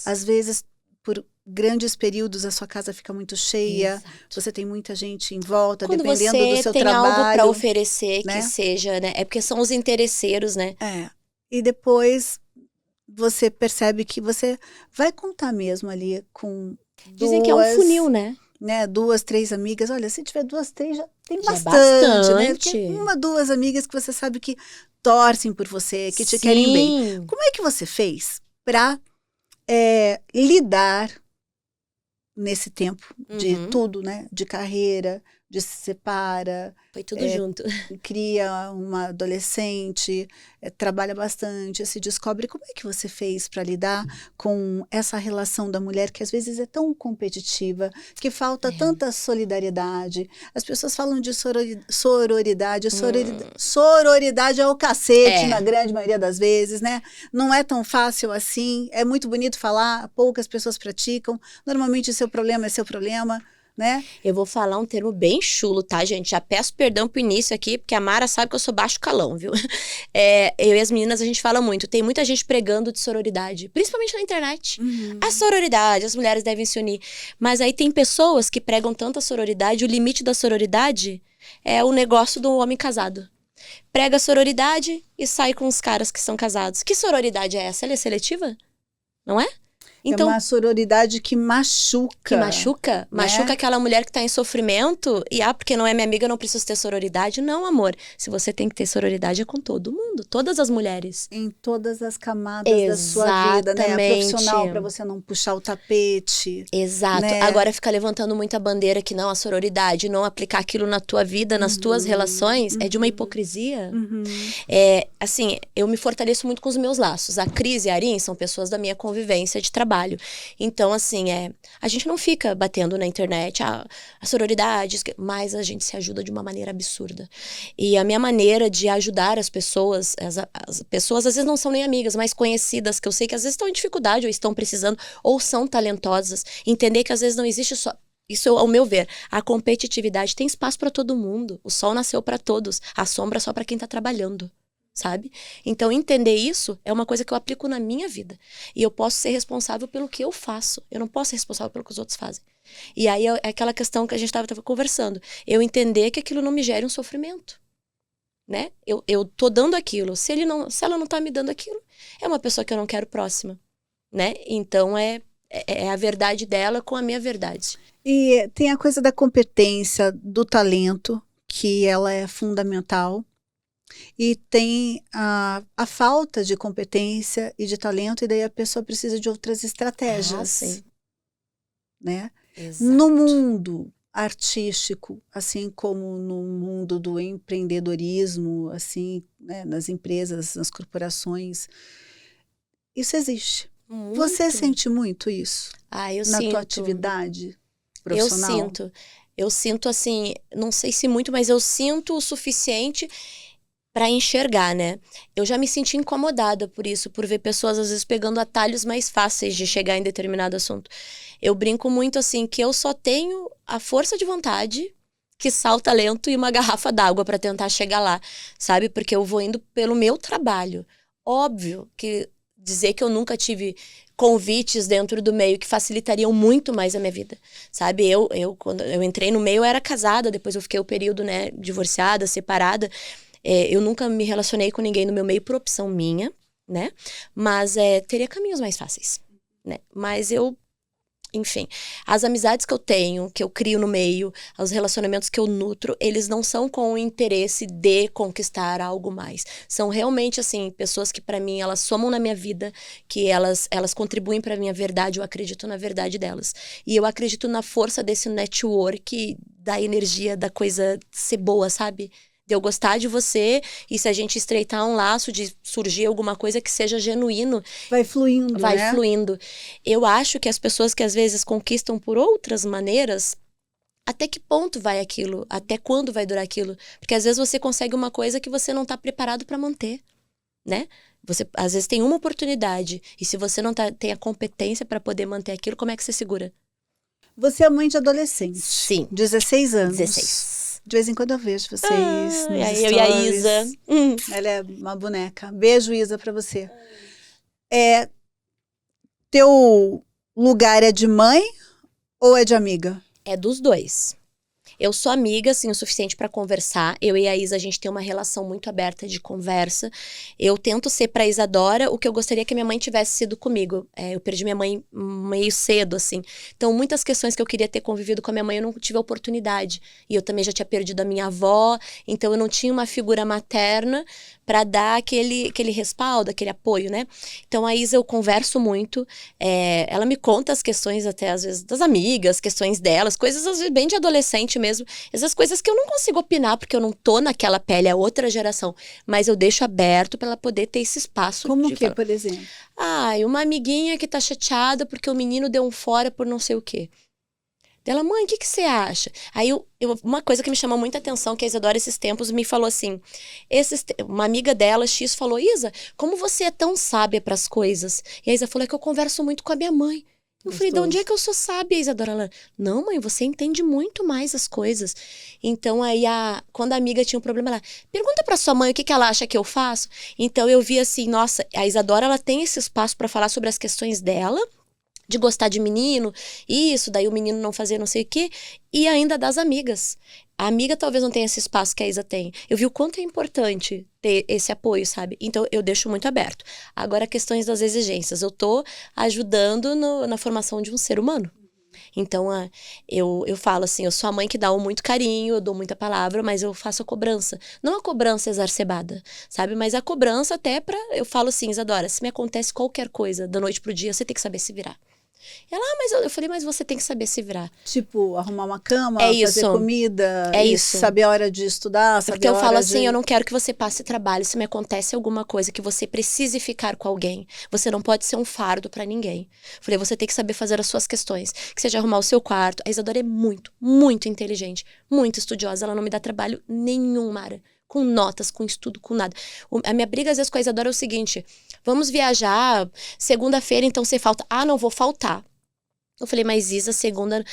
Às vezes, por grandes períodos, a sua casa fica muito cheia, Exato. Você tem muita gente em volta, Quando dependendo você do seu tem trabalho. algo para oferecer, né? que seja, né? É porque são os interesseiros, né? E depois você percebe que você vai contar mesmo ali com Dizem que é um funil, né? 2, 3 amigas. Olha, se tiver 2, 3, já tem Já é bastante, né? bastante. Porque 1, 2 amigas que você sabe que torcem por você, que te Sim. querem bem. Como é que você fez para lidar nesse tempo de tudo, né? De carreira, de se separa. Foi tudo junto. Cria uma adolescente, trabalha bastante, se descobre. Como é que você fez para lidar com essa relação da mulher que às vezes é tão competitiva, que falta tanta solidariedade? As pessoas falam de sororidade. Sororidade é o cacete na grande maioria das vezes, né? Não é tão fácil assim, é muito bonito falar, poucas pessoas praticam. Normalmente seu problema é seu problema. Né? Eu vou falar um termo bem chulo, tá, gente? Já peço perdão pro início aqui, porque a Mara sabe que eu sou baixo calão, viu? Eu e as meninas, a gente fala muito. Tem muita gente pregando de sororidade, principalmente na internet. A sororidade, as mulheres devem se unir. Mas aí tem pessoas que pregam tanta sororidade, o limite da sororidade é o negócio do homem casado. Prega sororidade e sai com os caras que são casados. Que sororidade é essa? Ela é seletiva? Não é? Então, é uma sororidade que machuca. Que machuca? Né? Machuca aquela mulher que tá em sofrimento. E, porque não é minha amiga, eu não preciso ter sororidade. Não, amor. Se você tem que ter sororidade, é com todo mundo. Todas as mulheres. Em todas as camadas da sua vida, né? A profissional, para você não puxar o tapete. Exato. Né? Agora fica levantando muita bandeira que não, a sororidade, não aplicar aquilo na tua vida, nas tuas relações, é de uma hipocrisia. Assim, eu me fortaleço muito com os meus laços. A Cris e a Arin são pessoas da minha convivência de trabalho. Então, assim, a gente não fica batendo na internet a sororidade, mas a gente se ajuda de uma maneira absurda. E a minha maneira de ajudar as pessoas, as pessoas às vezes não são nem amigas, mas conhecidas, que eu sei que às vezes estão em dificuldade, ou estão precisando, ou são talentosas. Entender que às vezes não existe só... Isso, ao meu ver, a competitividade tem espaço para todo mundo. O sol nasceu para todos, a sombra só para quem tá trabalhando. Sabe? Então, entender isso é uma coisa que eu aplico na minha vida. E eu posso ser responsável pelo que eu faço. Eu não posso ser responsável pelo que os outros fazem. E aí é aquela questão que a gente estava conversando. Eu entender que aquilo não me gere um sofrimento. Né? Eu tô dando aquilo. Se ela não tá me dando aquilo, é uma pessoa que eu não quero próxima. Né? Então, é a verdade dela com a minha verdade. E tem a coisa da competência, do talento, que ela é fundamental. E tem a falta de competência e de talento, e daí a pessoa precisa de outras estratégias. Sim. Né? Exato. No mundo artístico, assim como no mundo do empreendedorismo, assim, né, nas empresas, nas corporações, isso existe. Você Muito. sente muito isso Eu na tua sinto. atividade Eu profissional? sinto. Eu sinto assim, não sei se muito, mas eu sinto o suficiente pra enxergar, né? Eu já me senti incomodada por isso, por ver pessoas às vezes pegando atalhos mais fáceis de chegar em determinado assunto. Eu brinco muito assim que eu só tenho a força de vontade, que salta lento e uma garrafa d'água pra tentar chegar lá, sabe? Porque eu vou indo pelo meu trabalho. Óbvio que dizer que eu nunca tive convites dentro do meio que facilitariam muito mais a minha vida, sabe? Quando eu entrei no meio, eu era casada, depois eu fiquei o período, né, divorciada, separada. Eu nunca me relacionei com ninguém no meu meio por opção minha, né? Mas teria caminhos mais fáceis, né? Mas enfim, as amizades que eu tenho, que eu crio no meio, os relacionamentos que eu nutro, eles não são com o interesse de conquistar algo mais. São realmente, assim, pessoas que pra mim, elas somam na minha vida, que elas contribuem pra minha verdade, eu acredito na verdade delas. E eu acredito na força desse network, da energia, da coisa ser boa, sabe? De eu gostar de você, e se a gente estreitar um laço de surgir alguma coisa que seja genuíno, Vai fluindo, vai né? fluindo. Eu acho que as pessoas que às vezes conquistam por outras maneiras, até que ponto vai aquilo? Até quando vai durar aquilo? Porque às vezes você consegue uma coisa que você não tá preparado para manter, né? Você às vezes tem uma oportunidade, e se você não tem a competência para poder manter aquilo, como é que você segura? Você é mãe de adolescente. Sim. 16 anos. 16. De vez em quando eu vejo vocês nos aí stories. eu e a Isa. Ela é uma boneca. Beijo, Isa, pra você. Teu lugar é de mãe ou é de amiga? É dos dois. Eu sou amiga, assim, o suficiente pra conversar. Eu e a Isa, a gente tem uma relação muito aberta de conversa. Eu tento ser pra Isadora o que eu gostaria que a minha mãe tivesse sido comigo. Eu perdi minha mãe meio cedo, assim. Então, muitas questões que eu queria ter convivido com a minha mãe, eu não tive a oportunidade. E eu também já tinha perdido a minha avó. Então, eu não tinha uma figura materna pra dar aquele respaldo, aquele apoio, né? Então, a Isa, eu converso muito. Ela me conta as questões, até às vezes, das amigas, questões delas, coisas às vezes bem de adolescente mesmo. Essas coisas que eu não consigo opinar, porque eu não tô naquela pele, é outra geração. Mas eu deixo aberto pra ela poder ter esse espaço. Como de que, falar. por exemplo? Uma amiguinha que tá chateada porque o menino deu um fora por não sei o quê. Dela, mãe, o que você acha? Aí, uma coisa que me chamou muita atenção, que a Isadora, esses tempos, me falou assim, uma amiga dela, X, falou, Isa, como você é tão sábia pras coisas? E a Isa falou, é que eu converso muito com a minha mãe. Eu falei, de onde é que eu sou sábia, Isadora? Ela, não, mãe, você entende muito mais as coisas. Então, aí, quando a amiga tinha um problema, ela, pergunta pra sua mãe o que ela acha que eu faço. Então, eu vi assim, nossa, a Isadora, ela tem esse espaço pra falar sobre as questões dela, de gostar de menino, isso, daí o menino não fazer não sei o quê, e ainda das amigas. A amiga talvez não tenha esse espaço que a Isa tem. Eu vi o quanto é importante ter esse apoio, sabe? Então, eu deixo muito aberto. Agora, questões das exigências. Eu tô ajudando na formação de um ser humano. Então, eu falo assim, eu sou a mãe que dá muito carinho, eu dou muita palavra, mas eu faço a cobrança. Não a cobrança exacerbada, sabe? Mas a cobrança até eu falo assim, Isadora, se me acontece qualquer coisa da noite pro dia, você tem que saber se virar. Ela, mas eu falei, mas você tem que saber se virar. Tipo, arrumar uma cama, É fazer isso. comida, É isso. saber a hora de estudar, saber Porque a eu hora falo de... assim, eu não quero que você passe trabalho. Se me acontece alguma coisa que você precise ficar com alguém, você não pode ser um fardo pra ninguém. Falei, você tem que saber fazer as suas questões. Que seja arrumar o seu quarto. A Isadora é muito, muito inteligente, muito estudiosa. Ela não me dá trabalho nenhum, Mara. Com notas, com estudo, com nada. A minha briga às vezes com a Isadora é o seguinte, vamos viajar, segunda-feira então você falta. Não vou faltar. Eu falei, mas Isa, segunda...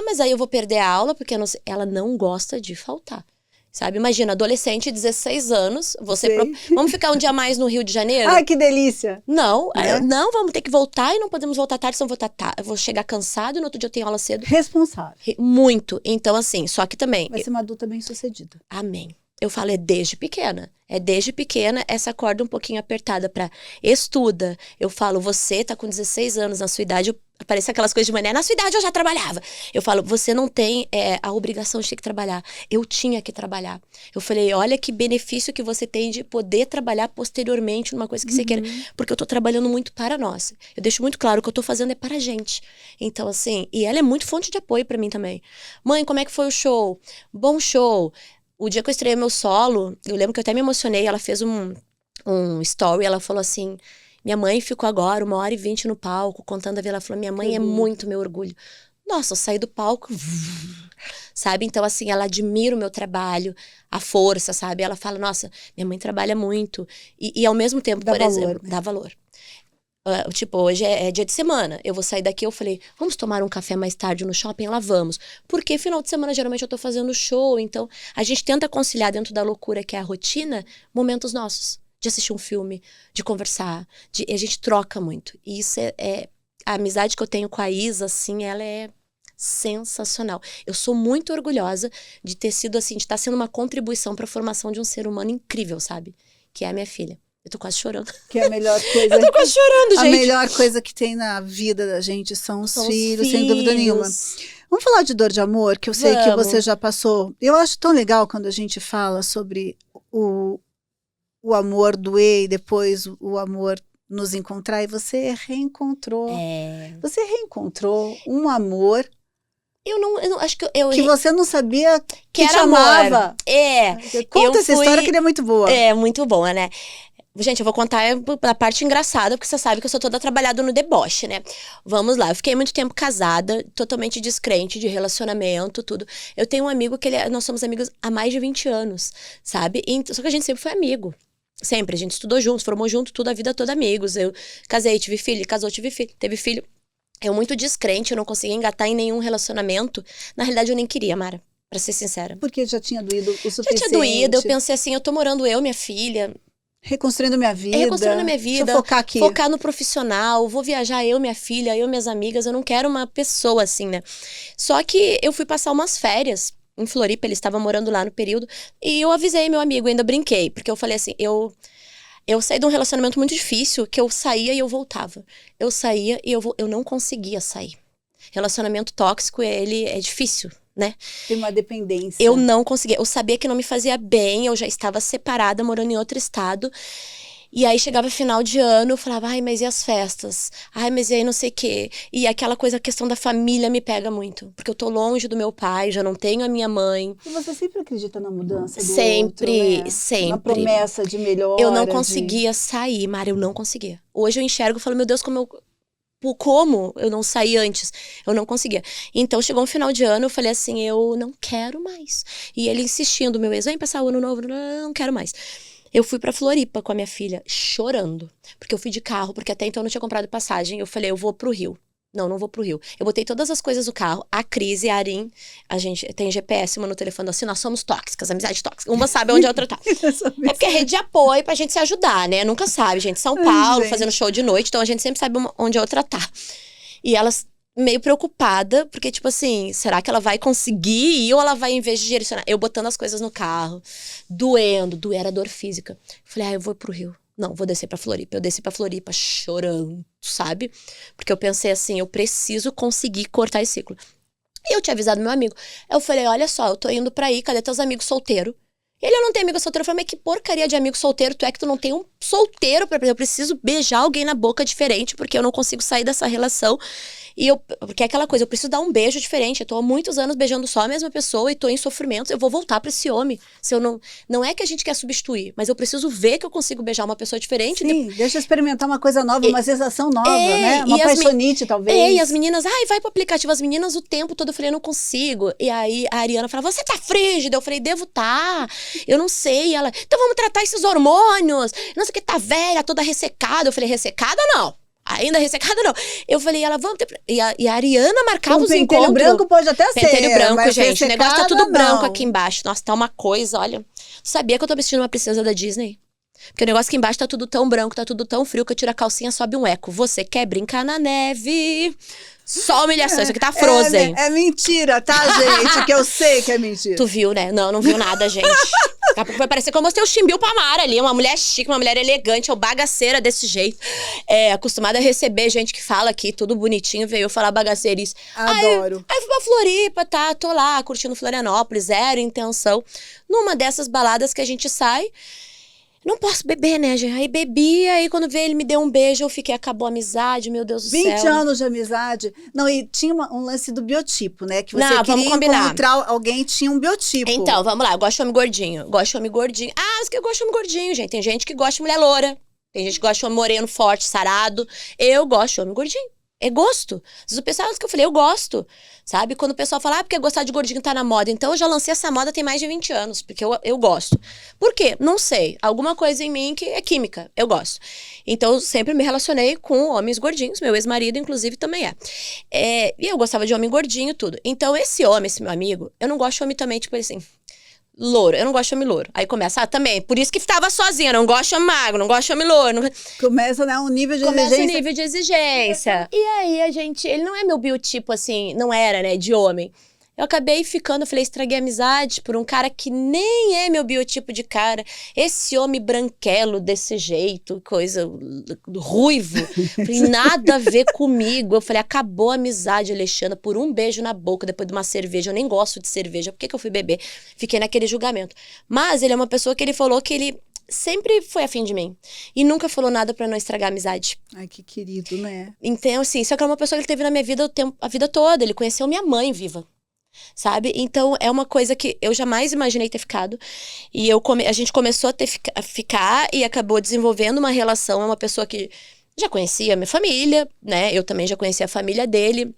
mas aí eu vou perder a aula, porque ela não gosta de faltar. Sabe? Imagina, adolescente, 16 anos, vamos ficar um dia mais no Rio de Janeiro? Ai, que delícia! Não, Né? não, vamos ter que voltar e não podemos voltar tarde, senão eu vou chegar cansado e no outro dia eu tenho aula cedo. Responsável. Muito. Então, assim, só que também... Vai ser uma adulta bem-sucedida. Amém. Eu falo, é desde pequena. É desde pequena essa corda um pouquinho apertada pra estuda. Eu falo, você tá com 16 anos na sua idade, Aparece aquelas coisas de manhã, na sua idade eu já trabalhava. Eu falo, você não tem a obrigação de ter que trabalhar. Eu tinha que trabalhar. Eu falei, olha que benefício que você tem de poder trabalhar posteriormente numa coisa que você quer. Porque eu tô trabalhando muito para nós. Eu deixo muito claro, o que eu tô fazendo é para a gente. Então, assim, e ela é muito fonte de apoio para mim também. Mãe, como é que foi o show? Bom show. O dia que eu estreiei meu solo, eu lembro que eu até me emocionei, ela fez um story, ela falou assim... Minha mãe ficou agora 1h20 no palco, contando a vida. Ela falou, minha mãe é muito meu orgulho. Nossa, eu saí do palco, sabe? Então, assim, ela admira o meu trabalho, a força, sabe? Ela fala, nossa, minha mãe trabalha muito. E ao mesmo tempo, por exemplo, dá valor. Tipo, hoje é dia de semana. Eu vou sair daqui, eu falei, vamos tomar um café mais tarde no shopping? Ela, vamos. Porque final de semana, geralmente, eu tô fazendo show. Então, a gente tenta conciliar dentro da loucura que é a rotina, momentos nossos. De assistir um filme, de conversar, a gente troca muito. E isso a amizade que eu tenho com a Isa, assim, ela é sensacional. Eu sou muito orgulhosa de ter sido assim, de estar sendo uma contribuição para a formação de um ser humano incrível, sabe? Que é a minha filha. Eu tô quase chorando. Que é a melhor coisa. Eu tô quase chorando, gente. A melhor coisa que tem na vida da gente são os filhos, sem dúvida nenhuma. Vamos falar de dor de amor, que eu sei que você já passou. Eu acho tão legal quando a gente fala sobre o amor doer e depois o amor nos encontrar, e você reencontrou. Você reencontrou um amor. Eu não acho que que você não sabia que era te amava. Conta essa história que ele é muito boa. É, muito boa, né? Gente, eu vou contar a parte engraçada, porque você sabe que eu sou toda trabalhada no deboche, né? Vamos lá, eu fiquei muito tempo casada, totalmente descrente de relacionamento, tudo. Eu tenho um amigo que nós somos amigos há mais de 20 anos, sabe? Só que a gente sempre foi amigo. Sempre, a gente estudou juntos, formou junto, toda a vida toda amigos. Eu casei, tive filho, casou, tive filho, teve filho. Eu muito descrente, eu não conseguia engatar em nenhum relacionamento. Na realidade, eu nem queria, Mara, pra ser sincera. Porque já tinha doído o suficiente. Já tinha doído, eu pensei assim, eu tô morando eu, minha filha. Reconstruindo minha vida. Reconstruindo a minha vida. Deixa eu focar aqui. Focar no profissional, vou viajar eu, minha filha, eu, minhas amigas. Eu não quero uma pessoa assim, né? Só que eu fui passar umas férias em Floripa, ele estava morando lá no período, e eu avisei meu amigo, ainda brinquei, porque eu falei assim, eu saí de um relacionamento muito difícil, que eu saía e eu voltava. Eu saía e eu não conseguia sair. Relacionamento tóxico, ele é difícil, né? Tem uma dependência. Eu não conseguia, eu sabia que não me fazia bem, eu já estava separada, morando em outro estado. E aí chegava final de ano, eu falava, ai, mas e as festas? Ai, mas e aí não sei o quê? E aquela coisa, a questão da família me pega muito. Porque eu tô longe do meu pai, já não tenho a minha mãe. E você sempre acredita na mudança do sempre, outro, né? Sempre. Na promessa de melhora. Eu não conseguia sair, Mara, eu não conseguia. Hoje eu enxergo e falo, meu Deus, como eu não saí antes? Eu não conseguia. Então, chegou um final de ano, eu falei assim, eu não quero mais. E ele insistindo, meu ex, vem passar o ano novo, não quero mais. Eu fui pra Floripa com a minha filha, chorando. Porque eu fui de carro, porque até então eu não tinha comprado passagem. Eu falei, eu vou pro Rio. Não vou pro Rio. Eu botei todas as coisas no carro. A Cris e a Arin, a gente tem GPS, uma no telefone, assim, nós somos tóxicas, amizade tóxica. Uma sabe onde a outra tá. É porque é rede de apoio pra gente se ajudar, né? Nunca sabe, gente. São Paulo, fazendo show de noite, então a gente sempre sabe onde a outra tá. E elas meio preocupada, porque, tipo assim, será que ela vai conseguir ir ou ela vai, em vez de direcionar? Eu botando as coisas no carro, doendo, era dor física. Falei, eu vou pro Rio. Não, vou descer pra Floripa. Eu desci pra Floripa chorando, sabe? Porque eu pensei assim, eu preciso conseguir cortar esse ciclo. E eu tinha avisado meu amigo. Eu falei, olha só, eu tô indo pra aí, cadê teus amigos solteiros? Ele, eu não tenho amigo solteiro. Eu falei, mas que porcaria de amigo solteiro tu é que tu não tem um solteiro pra... Eu preciso beijar alguém na boca diferente, porque eu não consigo sair dessa relação. Porque é aquela coisa, eu preciso dar um beijo diferente. Eu tô há muitos anos beijando só a mesma pessoa e tô em sofrimento. Eu vou voltar pra esse homem. Se eu não é que a gente quer substituir, mas eu preciso ver que eu consigo beijar uma pessoa diferente. Sim, deixa eu experimentar uma coisa nova, uma sensação nova, né? Uma paixonite, talvez. E as meninas, vai pro aplicativo. As meninas o tempo todo, eu falei, eu não consigo. E aí a Ariana fala, você tá frígida? Eu falei, devo tá. Eu não sei. E ela, então vamos tratar esses hormônios. Não sei o que, tá velha, toda ressecada. Eu falei, ressecada não. Ainda ressecada, não. Eu falei, ela, vamos ter... E a Ariana marcava os encontros. Pentelho branco pode até ser. Pentelho branco, gente. O negócio tá tudo não. branco aqui embaixo. Nossa, tá uma coisa, olha. Sabia que eu tô me sentindo uma princesa da Disney? Porque o negócio aqui embaixo tá tudo tão branco, tá tudo tão frio, que eu tiro a calcinha, sobe um eco. Você quer brincar na neve? Só humilhação. Isso aqui tá Frozen. É mentira, tá, gente? Que eu sei que é mentira. Tu viu, né? Não viu nada, gente. Daqui a pouco vai parecer que eu mostrei o Chimbil pra Mara ali. Uma mulher chique, uma mulher elegante, ou bagaceira desse jeito. Acostumada a receber gente que fala aqui, tudo bonitinho, veio falar bagaceirice. Adoro. Aí fui pra Floripa, tá? Tô lá, curtindo Florianópolis, zero intenção. Numa dessas baladas que a gente sai, não posso beber, né, gente? Aí bebi, aí quando veio ele me deu um beijo, eu fiquei, acabou a amizade, meu Deus do 20 céu. anos de amizade. Não, e tinha um lance do biotipo, né? Que você Não, queria vamos combinar. encontrar alguém que tinha um biotipo. Então, vamos lá, eu gosto de homem gordinho. Gosto de homem gordinho. Ah, mas que eu gosto de homem gordinho, gente. Tem gente que gosta de mulher loura. Tem gente que gosta de homem moreno, forte, sarado. Eu gosto de homem gordinho. É gosto. Às vezes o pessoal, que eu falei, eu gosto. Sabe? Quando o pessoal fala, porque gostar de gordinho tá na moda. Então, eu já lancei essa moda tem mais de 20 anos. Porque eu gosto. Por quê? Não sei. Alguma coisa em mim que é química. Eu gosto. Então, eu sempre me relacionei com homens gordinhos. Meu ex-marido, inclusive, também é. E eu gostava de homem gordinho, tudo. Então, esse homem, esse meu amigo, eu não gosto de homem também, tipo assim... Louro, eu não gosto de homem louro. Aí começa, também, por isso que tava sozinha, não gosto de homem magro, não gosto de homem louro. Não... Começa, né, um nível de Começa exigência. o nível de exigência. E aí a gente, ele não é meu biotipo assim, não era, né, de homem. Eu acabei ficando, eu falei, estraguei a amizade por um cara que nem é meu biotipo de cara. Esse homem branquelo desse jeito, coisa ruivo, falei, nada a ver comigo. Eu falei, acabou a amizade, Alexandra, por um beijo na boca, depois de uma cerveja. Eu nem gosto de cerveja, por que eu fui beber? Fiquei naquele julgamento. Mas ele é uma pessoa que ele falou que ele sempre foi afim de mim. E nunca falou nada pra não estragar a amizade. Ai, que querido, né? Então, assim, só que é uma pessoa que ele teve na minha vida a vida toda. Ele conheceu minha mãe viva. Sabe? Então, é uma coisa que eu jamais imaginei ter ficado. E a gente começou a ficar e acabou desenvolvendo uma relação. É uma pessoa que já conhecia a minha família, né? Eu também já conhecia a família dele.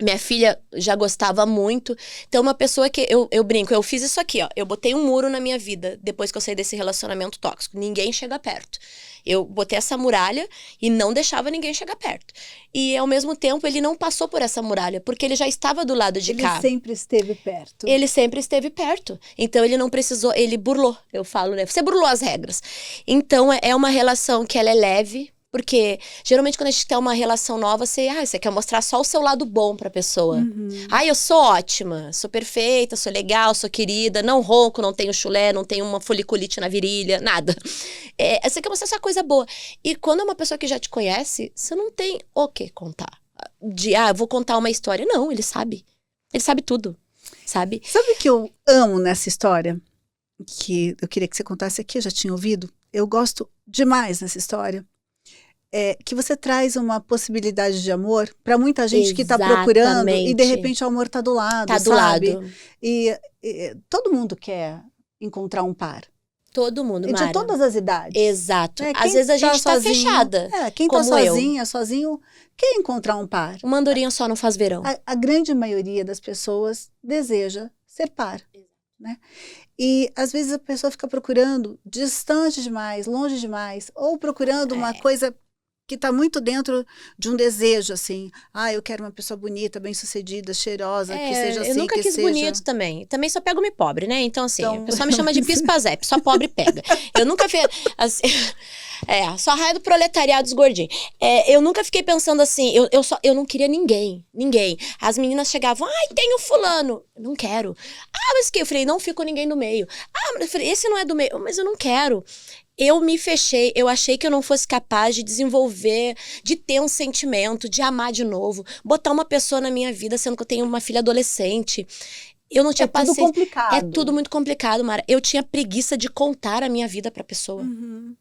Minha filha já gostava muito. Então, uma pessoa que eu brinco, eu fiz isso aqui, ó. Eu botei um muro na minha vida depois que eu saí desse relacionamento tóxico. Ninguém chega perto. Eu botei essa muralha e não deixava ninguém chegar perto. E, ao mesmo tempo, ele não passou por essa muralha, porque ele já estava do lado de cá. Ele sempre esteve perto. Ele sempre esteve perto. Então, ele não precisou, ele burlou, eu falo, né? Você burlou as regras. Então, é uma relação que ela é leve, porque geralmente quando a gente tem uma relação nova, você quer mostrar só o seu lado bom pra pessoa. Eu sou ótima, sou perfeita, sou legal, sou querida, não ronco, não tenho chulé, não tenho uma foliculite na virilha, nada. Você quer mostrar só coisa boa. E quando é uma pessoa que já te conhece, você não tem o que contar. Eu vou contar uma história. Não, ele sabe. Ele sabe tudo, sabe? Sabe o que eu amo nessa história? Que eu queria que você contasse aqui, eu já tinha ouvido. Eu gosto demais nessa história. Que você traz uma possibilidade de amor para muita gente que está procurando e de repente o amor está do lado, tá do sabe? lado. E todo mundo quer encontrar um par. Todo mundo, E Mara. de todas as idades. Exato. Às vezes a gente tá fechada. Quem tá como sozinho, quer encontrar um par. Uma andorinha só não faz verão. A grande maioria das pessoas deseja ser par, né? E às vezes a pessoa fica procurando distante demais, longe demais, ou procurando uma coisa que está muito dentro de um desejo, assim. Eu quero uma pessoa bonita, bem-sucedida, cheirosa, que seja assim, eu nunca quis bonito também. Também só pego homem pobre, né? Então, assim, o pessoal me chama de pispazep, só pobre pega. Eu nunca fiz... Assim, só raio do proletariado dos gordinhos. Eu nunca fiquei pensando assim, eu não queria ninguém. As meninas chegavam, tem o fulano. Eu não quero. Mas que? Eu falei, não fico ninguém no meio. Mas eu falei, esse não é do meio. Mas eu não quero. Eu me fechei, eu achei que eu não fosse capaz de desenvolver, de ter um sentimento, de amar de novo, botar uma pessoa na minha vida, sendo que eu tenho uma filha adolescente. Eu não tinha paciência. É tudo complicado. É tudo muito complicado, Mara. Eu tinha preguiça de contar a minha vida pra pessoa.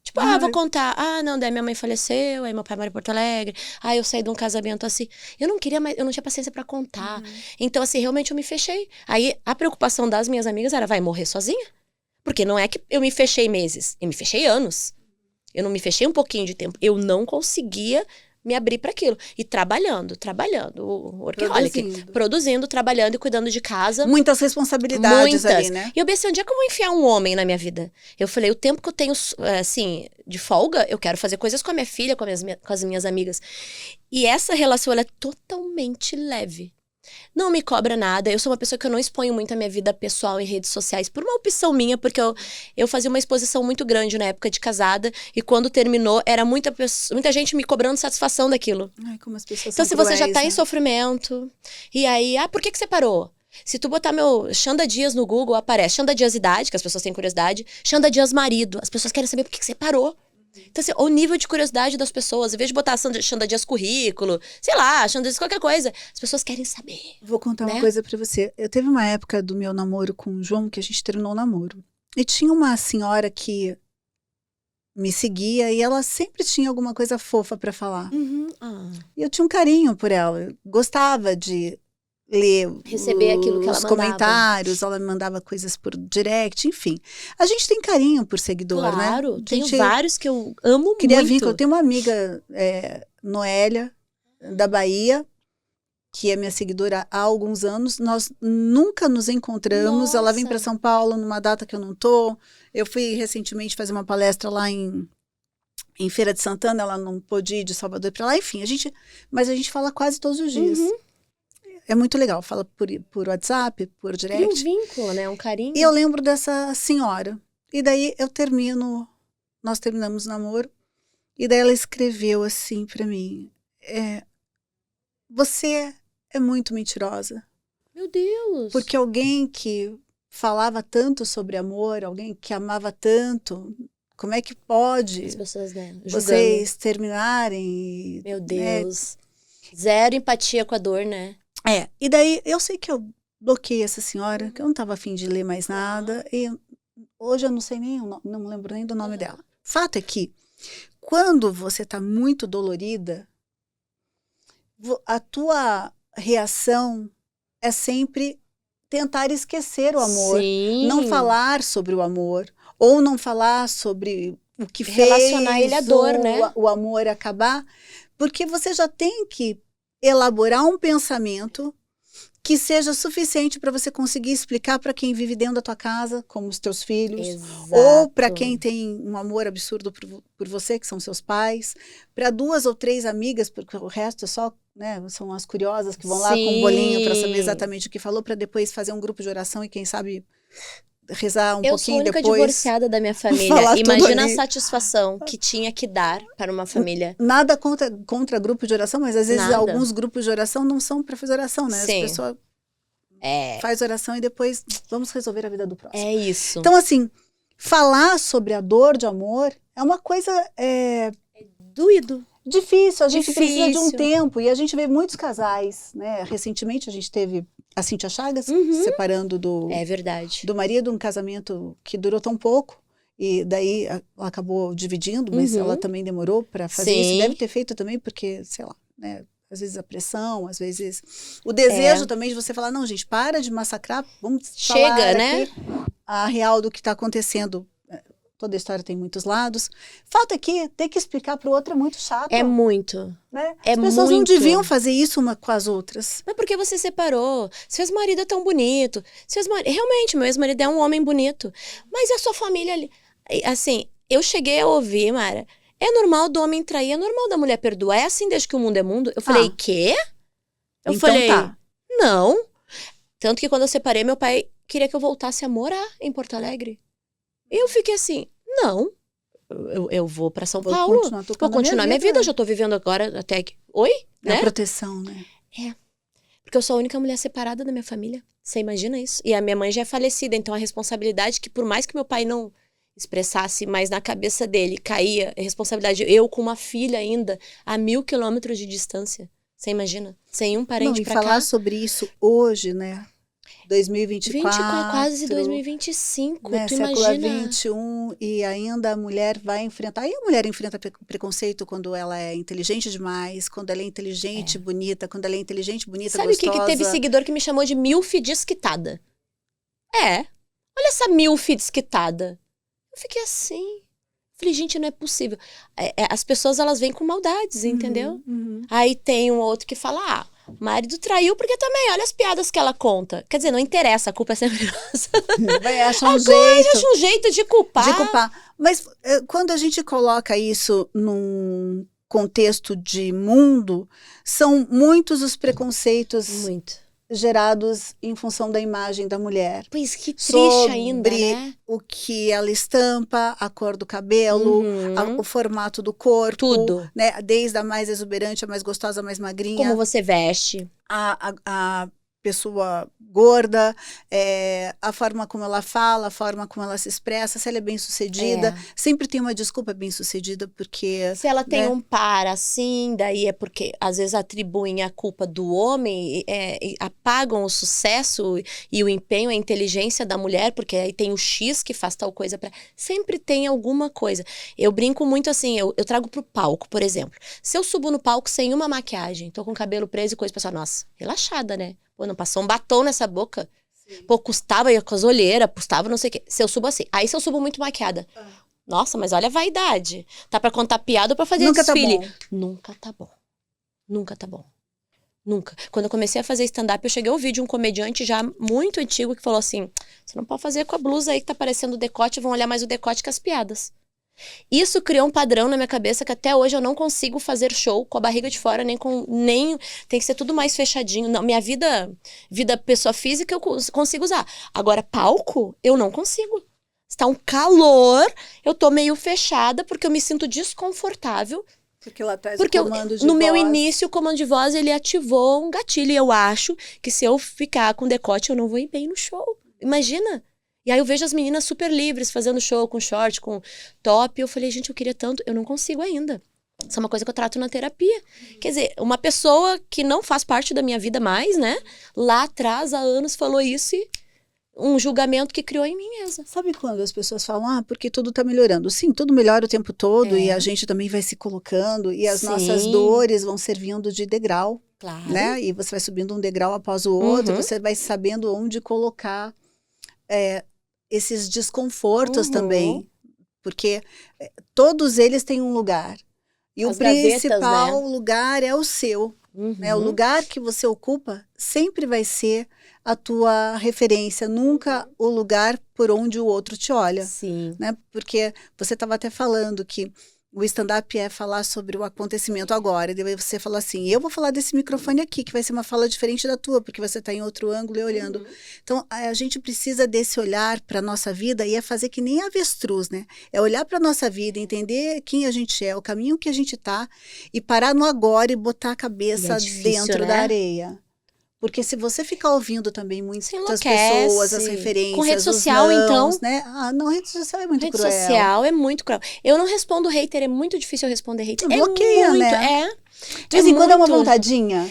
Tipo, vou contar. Não, daí minha mãe faleceu, aí meu pai mora em Porto Alegre, eu saí de um casamento assim. Eu não queria mais, eu não tinha paciência pra contar. Então, assim, realmente eu me fechei. Aí, a preocupação das minhas amigas era, vai morrer sozinha? Porque não é que eu me fechei meses, eu me fechei anos. Eu não me fechei um pouquinho de tempo. Eu não conseguia me abrir para aquilo. E trabalhando, o workaholic. Produzindo, trabalhando e cuidando de casa. Muitas responsabilidades ali, né? E eu pensei, onde é que eu vou enfiar um homem na minha vida? Eu falei, o tempo que eu tenho, assim, de folga, eu quero fazer coisas com a minha filha, com as minhas amigas. E essa relação, ela é totalmente leve. Não me cobra nada. Eu sou uma pessoa que eu não exponho muito a minha vida pessoal em redes sociais por uma opção minha, porque eu fazia uma exposição muito grande na época de casada e quando terminou era muita gente me cobrando satisfação daquilo. Como as pessoas então, são se você já cruéis, tá né? em sofrimento, e aí, por que você parou? Se tu botar meu Xanda Dias no Google, aparece Xanda Dias idade, que as pessoas têm curiosidade, Xanda Dias marido, as pessoas querem saber por que que separou. Então, assim, o nível de curiosidade das pessoas, em vez de botar Xanda Dias currículo, sei lá, Xanda Dias qualquer coisa, as pessoas querem saber. Vou contar né? uma coisa pra você. Eu teve uma época do meu namoro com o João que a gente terminou o namoro. E tinha uma senhora que me seguia e ela sempre tinha alguma coisa fofa pra falar. E eu tinha um carinho por ela. Eu gostava de ler Receber aquilo que ela os mandava. comentários, ela me mandava coisas por direct, enfim. A gente tem carinho por seguidor, né? Claro, A tenho gente vários que eu amo queria muito. vínculo. Eu tenho uma amiga, Noélia, da Bahia, que é minha seguidora há alguns anos. Nós nunca nos encontramos. Ela vem Nossa. para São Paulo numa data que eu não tô. Eu fui recentemente fazer uma palestra lá em Feira de Santana, ela não pôde ir de Salvador para lá. Enfim, mas a gente fala quase todos os dias. É muito legal. Fala por WhatsApp, por Cria um direct. vínculo, né? Um carinho. E eu lembro dessa senhora. E daí nós terminamos o namoro. E daí ela escreveu assim para mim: você é muito mentirosa. Meu Deus. Porque alguém que falava tanto sobre amor, alguém que amava tanto, como é que pode As pessoas, né? Julgando. vocês terminarem? Meu Deus. Zero empatia com a dor, né? E daí eu sei que eu bloqueei essa senhora, que eu não estava afim de ler mais nada, e hoje eu não sei não lembro nem do nome dela. Fato é que, quando você está muito dolorida, a tua reação é sempre tentar esquecer o amor, Sim. não falar sobre o amor, ou não falar sobre o que Relacionar fez ele à dor, né? o amor acabar, porque você já tem que elaborar um pensamento que seja suficiente para você conseguir explicar para quem vive dentro da tua casa, como os teus filhos, Exato. ou para quem tem um amor absurdo por você, que são seus pais, para 2 ou 3 amigas, porque o resto é só, né, são as curiosas que vão lá com um bolinho para saber exatamente o que falou, para depois fazer um grupo de oração e quem sabe rezar Eu pouquinho sou a única depois. divorciada da minha família. falar tudo Imagina a ali. satisfação que tinha que dar para uma família. Nada contra grupo de oração, mas às vezes Nada. alguns grupos de oração não são para fazer oração, né? Sim. As pessoas faz oração e depois vamos resolver a vida do próximo. É isso. Então, assim, falar sobre a dor de amor é uma coisa Doído. difícil. A gente precisa de um Difícil. tempo e a gente vê muitos casais, né? Recentemente a gente teve a Cíntia Chagas separando É verdade. do marido, um casamento que durou tão pouco. E daí ela acabou dividindo, mas ela também demorou para fazer Sim. isso. Deve ter feito também porque, sei lá, né? Às vezes a pressão, às vezes o desejo também de você falar, não, gente, para de massacrar, vamos falar Chega, né? aqui a real do que está acontecendo. Toda história tem muitos lados. Falta aqui, ter que explicar para o outro é muito chato. É muito. Né? É As pessoas não muito. deviam fazer isso uma com as outras. Mas por que você separou? Seu ex-marido é tão bonito. Realmente, meu ex-marido é um homem bonito. Mas e a sua família ali? Assim, eu cheguei a ouvir, Mara. É normal do homem trair, é normal da mulher perdoar. É assim desde que o mundo é mundo. Eu falei, quê? Eu Então falei, tá. não. Tanto que quando eu separei, meu pai queria que eu voltasse a morar em Porto Alegre. E eu fiquei assim, não. Eu vou pra São Paulo. Vou continuar minha vida. Eu já tô vivendo agora até aqui. Oi? É Né? a proteção, né? Porque eu sou a única mulher separada da minha família. Você imagina isso? E a minha mãe já é falecida, então a responsabilidade que por mais que meu pai não expressasse, mas na cabeça dele caía a responsabilidade. Eu com uma filha ainda a 1.000 quilômetros de distância. Você imagina? Sem um parente Não, e pra falar cá. sobre isso hoje, né? 2024. Quase 2025, né? tu Século imagina? XXI, e ainda a mulher vai enfrentar. E a mulher enfrenta preconceito quando ela é inteligente demais, quando ela é inteligente, bonita, quando ela é inteligente, bonita, Sabe o que gostosa. teve seguidor que me chamou de milf desquitada? Olha essa milf desquitada. Eu fiquei assim. Falei, gente, não é possível. As pessoas, elas vêm com maldades, entendeu? Aí tem um outro que fala, marido traiu porque também, olha as piadas que ela conta. Quer dizer, não interessa, a culpa é sempre nossa. Vai achar um Agora jeito. acha um jeito de culpar. De culpar. Mas quando a gente coloca isso num contexto de mundo, são muitos os preconceitos Muito. gerados em função da imagem da mulher. Pois que triste Sobre ainda, né? o que ela estampa, a cor do cabelo, o formato do corpo. Tudo. Né? Desde a mais exuberante, a mais gostosa, a mais magrinha. Como você veste. A pessoa gorda, a forma como ela fala, a forma como ela se expressa, se ela é bem-sucedida. Sempre tem uma desculpa bem-sucedida, porque... Se ela tem um par assim, daí é porque às vezes atribuem a culpa do homem, e apagam o sucesso e o empenho, a inteligência da mulher, porque aí tem o X que faz tal coisa pra... Sempre tem alguma coisa. Eu brinco muito assim, eu trago pro palco, por exemplo. Se eu subo no palco sem uma maquiagem, tô com o cabelo preso e coisa, o pessoal, nossa, relaxada, né? Pô, não passou um batom nessa boca. Sim. Pô, custava ir com as olheiras, custava não sei o quê. Se eu subo assim. Aí se eu subo muito maquiada. Nossa, mas olha a vaidade. Tá pra contar piada ou pra fazer desfile? Tá bom. Nunca tá bom. Nunca tá bom. Nunca. Quando eu comecei a fazer stand-up, eu cheguei a ouvir de um comediante já muito antigo que falou assim, você não pode fazer com a blusa aí que tá parecendo decote, vão olhar mais o decote que as piadas. Isso criou um padrão na minha cabeça que até hoje eu não consigo fazer show com a barriga de fora, nem tem que ser tudo mais fechadinho. Não, minha vida pessoa física eu consigo usar. Agora, palco, eu não consigo. Está um calor, eu tô meio fechada porque eu me sinto desconfortável. Porque lá atrás o comando de voz... No meu início, o comando de voz, ele ativou um gatilho. E eu acho que se eu ficar com decote, eu não vou ir bem no show. Imagina. E aí eu vejo as meninas super livres, fazendo show com short, com top. E eu falei, gente, eu queria tanto. Eu não consigo ainda. Isso é uma coisa que eu trato na terapia. Quer dizer, uma pessoa que não faz parte da minha vida mais, né? Lá atrás, há anos, falou isso e um julgamento que criou em mim mesma. Sabe quando as pessoas falam, porque tudo tá melhorando? Sim, tudo melhora o tempo todo e a gente também vai se colocando e as nossas dores vão servindo de degrau. Claro. Né? E você vai subindo um degrau após o outro, você vai sabendo onde colocar esses desconfortos também. Porque todos eles têm um lugar. E o principal lugar é o seu. Né? O lugar que você ocupa sempre vai ser a tua referência, nunca o lugar por onde o outro te olha. Sim. Né? Porque você estava até falando que o stand-up é falar sobre o acontecimento agora. E daí você fala assim, eu vou falar desse microfone aqui, que vai ser uma fala diferente da tua, porque você está em outro ângulo e olhando. Então, a gente precisa desse olhar para a nossa vida e é fazer que nem avestruz, né? É olhar para a nossa vida, entender quem a gente é, o caminho que a gente está, e parar no agora e botar a cabeça dentro da areia. Porque se você ficar ouvindo também muitas pessoas, as referências, com rede social, os nãos, então... né? Não, rede social é muito cruel. Rede social é muito cruel. Eu não respondo hater, é muito difícil eu responder hater. Bloqueia, muito, né? De vez em quando é uma vontadinha.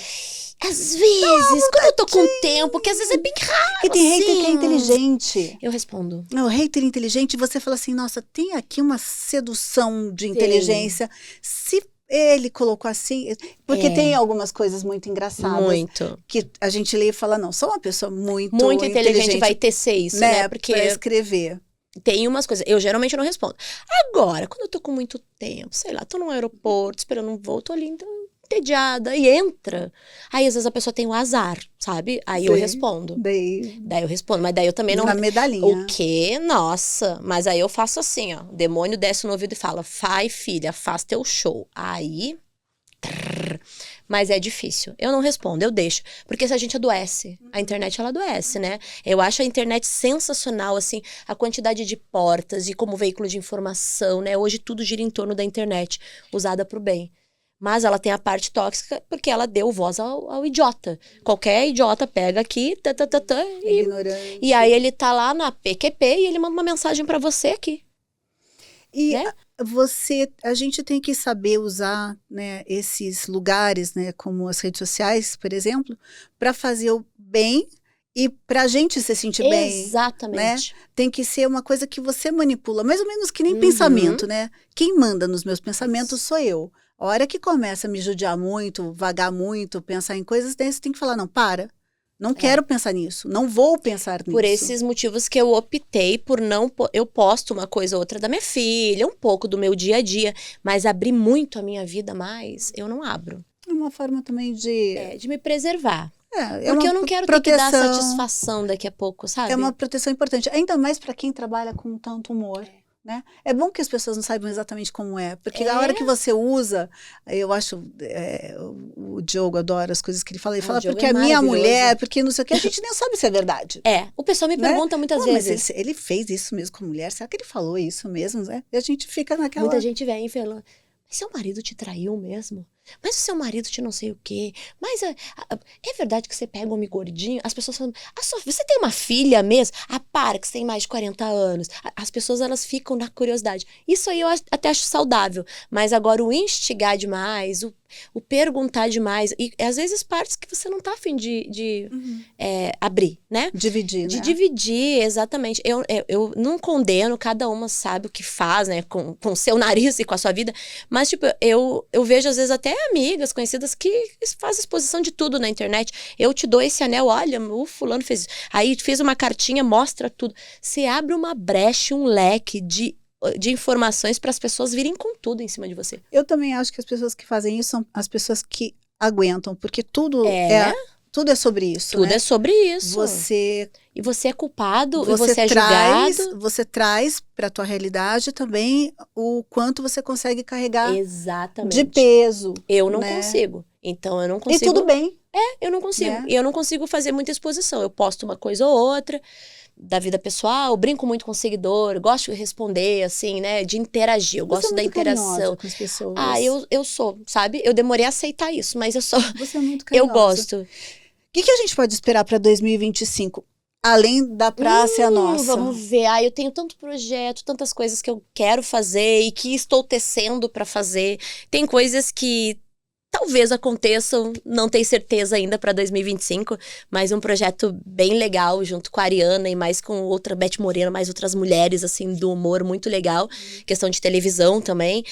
Às vezes, quando eu tô com tempo, que às vezes é bem raro. E tem hater que é inteligente. Eu respondo. O hater inteligente, você fala assim, nossa, tem aqui uma sedução de inteligência. Se ele colocou assim, porque tem algumas coisas muito engraçadas. Muito. Que a gente lê e fala, não, sou uma pessoa muito inteligente vai tecer isso, né? Porque pra escrever. Tem umas coisas, eu geralmente não respondo. Agora, quando eu tô com muito tempo, sei lá, tô no aeroporto, esperando um voo, tô ali, então, entediada, e entra. Aí, às vezes, a pessoa tem um azar, sabe? Aí eu respondo. Daí eu respondo, mas daí eu também não... Na medalhinha. O quê? Nossa! Mas aí eu faço assim, ó, o demônio desce no ouvido e fala, vai, filha, faz teu show. Aí... Mas é difícil. Eu não respondo, eu deixo. Porque se a gente adoece, a internet ela adoece, né? Eu acho a internet sensacional, assim, a quantidade de portas e como veículo de informação, né? Hoje tudo gira em torno da internet, usada pro bem. Mas ela tem a parte tóxica porque ela deu voz ao idiota. Qualquer idiota pega aqui, e aí ele tá lá na PQP e ele manda uma mensagem pra você aqui. E né? A gente tem que saber usar, né, esses lugares, né, como as redes sociais, por exemplo, para fazer o bem e para a gente se sentir bem. Exatamente. Né? Tem que ser uma coisa que você manipula, mais ou menos que nem pensamento, né? Quem manda nos meus pensamentos sou eu. A hora que começa a me judiar muito, vagar muito, pensar em coisas, daí você tem que falar, não, para. Não quero pensar nisso, não vou pensar nisso. Por esses motivos que eu optei por não... Eu posto uma coisa ou outra da minha filha, um pouco do meu dia a dia, mas abrir muito a minha vida mais, eu não abro. É uma forma também de... de me preservar. Porque eu não quero ter que dar satisfação daqui a pouco, sabe? É uma proteção importante, ainda mais para quem trabalha com tanto humor. Né? É bom que as pessoas não saibam exatamente como porque na hora que você usa, eu acho, o Diogo adora as coisas que ele fala porque a minha mulher, porque não sei o que, a gente nem sabe se é verdade. O pessoal me pergunta muitas vezes. Mas ele fez isso mesmo com a mulher, será que ele falou isso mesmo? Né? E a gente fica naquela... Muita gente vem e fala, mas seu marido te traiu mesmo? Mas o seu marido te não sei o quê. Mas é verdade que você pega um homem gordinho? As pessoas falam, você tem uma filha mesmo? Para, que você tem mais de 40 anos. As pessoas, elas ficam na curiosidade. Isso aí eu até acho saudável. Mas agora o instigar demais, o perguntar demais. E às vezes partes que você não tá afim de abrir, né? Dividir, De né? dividir, exatamente. Eu não condeno, cada uma sabe o que faz, né? Com o seu nariz e com a sua vida. Mas, tipo, eu vejo, às vezes, até amigas conhecidas que fazem exposição de tudo na internet. Eu te dou esse anel, olha, o fulano fez isso. Aí fez uma cartinha, mostra tudo. Você abre uma brecha, um leque de informações para as pessoas virem com tudo em cima de você. Eu também acho que as pessoas que fazem isso são as pessoas que aguentam, porque tudo tudo é sobre isso, Tudo né? é sobre isso. E você é culpado, e você é julgado. Você traz para a tua realidade também o quanto você consegue carregar Exatamente. de peso. Eu não né? consigo. Então, eu não consigo. E tudo bem. Eu não consigo. Né? E eu não consigo fazer muita exposição. Eu posto uma coisa ou outra da vida pessoal, brinco muito com o seguidor, gosto de responder, assim, né? De interagir. Eu gosto da interação. Com as pessoas. Eu sou, sabe? Eu demorei a aceitar isso, mas eu sou. Você é muito carinhosa. Eu gosto. O que a gente pode esperar para 2025? Além da praça e a nossa. Vamos ver. Eu tenho tanto projeto, tantas coisas que eu quero fazer e que estou tecendo para fazer. Tem coisas que talvez aconteçam, não tenho certeza ainda para 2025, mas um projeto bem legal junto com a Ariana e mais com outra Beth Moreno, mais outras mulheres assim do humor muito legal, questão de televisão também,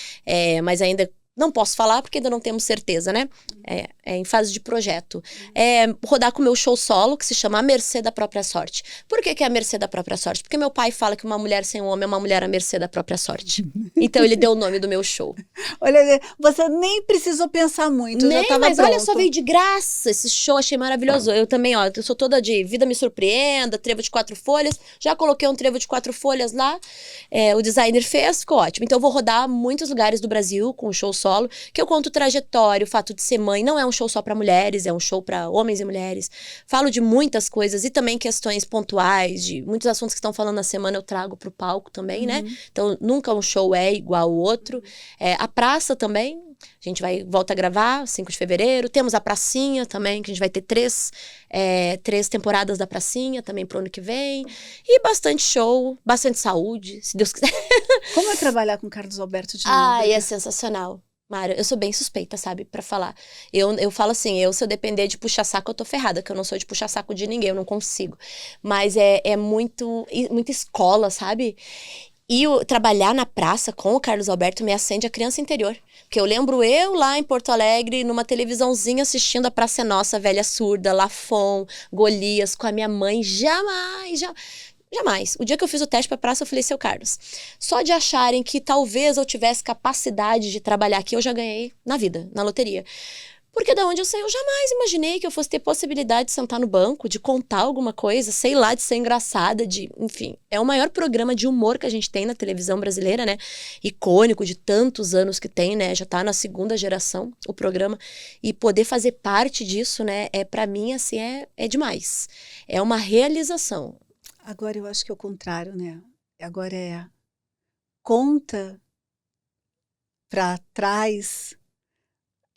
mas ainda não posso falar porque ainda não temos certeza, né? É em fase de projeto. Rodar com o meu show solo, que se chama A Mercê da Própria Sorte. Por que é a mercê da própria sorte? Porque meu pai fala que uma mulher sem um homem é uma mulher à mercê da própria sorte. Então ele deu o nome do meu show. Olha, você nem precisou pensar muito, já tava mas pronto. Olha só, veio de graça esse show, achei maravilhoso. Eu também, eu sou toda de Vida Me Surpreenda, trevo de 4 folhas. Já coloquei um trevo de 4 folhas lá. O designer fez, ficou ótimo. Então eu vou rodar muitos lugares do Brasil com o show solo, que eu conto trajetória, o fato de ser mãe. Não é um show só para mulheres, é um show para homens e mulheres. Falo de muitas coisas e também questões pontuais, de muitos assuntos que estão falando na semana eu trago pro palco também, né? Então nunca um show é igual ao outro. A praça também, a gente volta a gravar 5 de fevereiro. Temos a Pracinha também, que a gente vai ter 3 temporadas da Pracinha também pro ano que vem. E bastante show, bastante saúde, se Deus quiser. Como é trabalhar com Carlos Alberto de novo? É sensacional. Mário, eu sou bem suspeita, sabe, pra falar. Eu falo assim, se eu depender de puxar saco, eu tô ferrada, que eu não sou de puxar saco de ninguém, eu não consigo. Mas é muita escola, sabe? E trabalhar na praça com o Carlos Alberto me acende a criança interior. Porque eu lembro eu lá em Porto Alegre, numa televisãozinha, assistindo a Praça é Nossa, Velha Surda, Lafon, Golias, com a minha mãe. Jamais. O dia que eu fiz o teste pra praça, eu falei, seu Carlos, só de acharem que talvez eu tivesse capacidade de trabalhar aqui, eu já ganhei na vida, na loteria. Porque da onde eu saí, eu jamais imaginei que eu fosse ter possibilidade de sentar no banco, de contar alguma coisa, sei lá, de ser engraçada, enfim. É o maior programa de humor que a gente tem na televisão brasileira, né? Icônico, de tantos anos que tem, né? Já tá na 2ª geração o programa. E poder fazer parte disso, né? Pra mim, assim, é demais. É uma realização. Agora eu acho que é o contrário, né? Agora conta para trás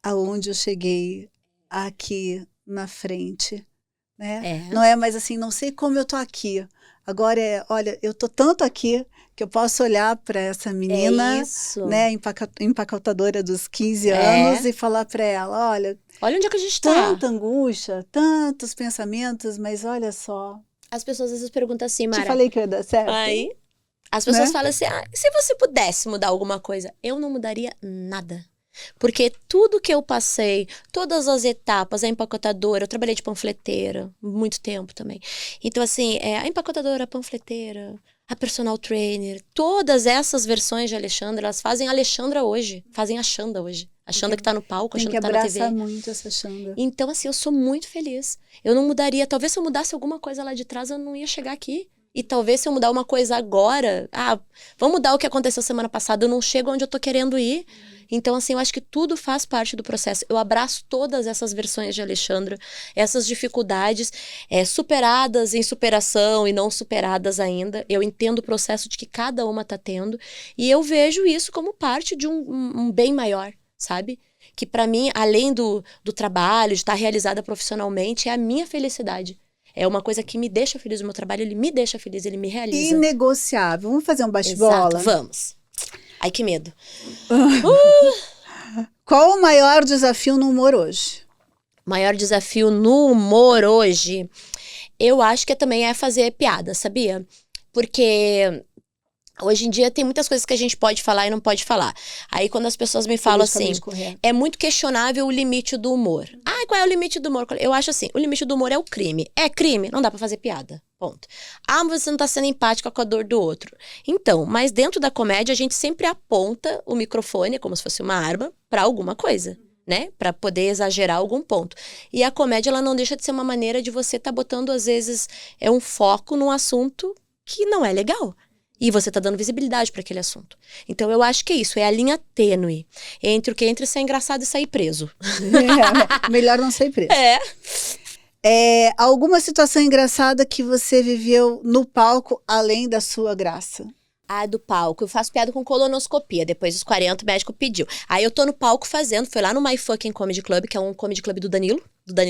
aonde eu cheguei aqui na frente, né? Não é mais assim, não sei como eu tô aqui. Agora olha, eu tô tanto aqui que eu posso olhar para essa menina, né, empacotadora dos 15 anos e falar para ela, olha onde é que a gente tá. Tanta angústia, tantos pensamentos, mas olha só. As pessoas às vezes perguntam assim, Mara. Te falei que ia dar certo? Aí, as pessoas falam assim, se você pudesse mudar alguma coisa, eu não mudaria nada. Porque tudo que eu passei, todas as etapas, a empacotadora, eu trabalhei de panfleteira, muito tempo também. Então, assim, a empacotadora, a panfleteira, a personal trainer, todas essas versões de Alexandra, elas fazem a Alexandra hoje, fazem a Xanda hoje. A Xanda que tá no palco, a Xanda que tá na TV. Tem que abraçar muito essa Xanda. Então, assim, eu sou muito feliz. Eu não mudaria, talvez se eu mudasse alguma coisa lá de trás, eu não ia chegar aqui. E talvez se eu mudar uma coisa agora, vamos mudar o que aconteceu semana passada, eu não chego onde eu tô querendo ir. Então, assim, eu acho que tudo faz parte do processo. Eu abraço todas essas versões de Alexandra, essas dificuldades superadas em superação e não superadas ainda. Eu entendo o processo de que cada uma tá tendo. E eu vejo isso como parte de um bem maior, sabe? que pra mim, além do trabalho, de estar realizada profissionalmente, é a minha felicidade. É uma coisa que me deixa feliz, o meu trabalho, ele me deixa feliz, ele me realiza. Inegociável. Vamos fazer um Exato, bate-bola? vamos. Ai, que medo. Qual o maior desafio no humor hoje? Maior desafio no humor hoje, eu acho que também é fazer piada, sabia? Porque hoje em dia tem muitas coisas que a gente pode falar e não pode falar. Aí quando as pessoas me falam assim, é muito questionável o limite do humor. Ah, qual é o limite do humor? Eu acho assim, o limite do humor é o crime. É crime, não dá pra fazer piada. Ponto. Ah, mas você não tá sendo empática com a dor do outro. Então, mas dentro da comédia a gente sempre aponta o microfone, como se fosse uma arma, pra alguma coisa. Né? Para poder exagerar algum ponto. E a comédia, ela não deixa de ser uma maneira de você tá botando, às vezes, um foco num assunto que não é legal. E você tá dando visibilidade para aquele assunto. Então, eu acho que é isso, é a linha tênue entre ser engraçado e sair preso. Melhor não sair preso. Alguma situação engraçada que você viveu no palco, além da sua graça? Ah, do palco. Eu faço piada com colonoscopia. Depois dos 40, o médico pediu. Aí eu tô no palco fazendo. Foi lá no My Fucking Comedy Club, que é um comedy club do Danilo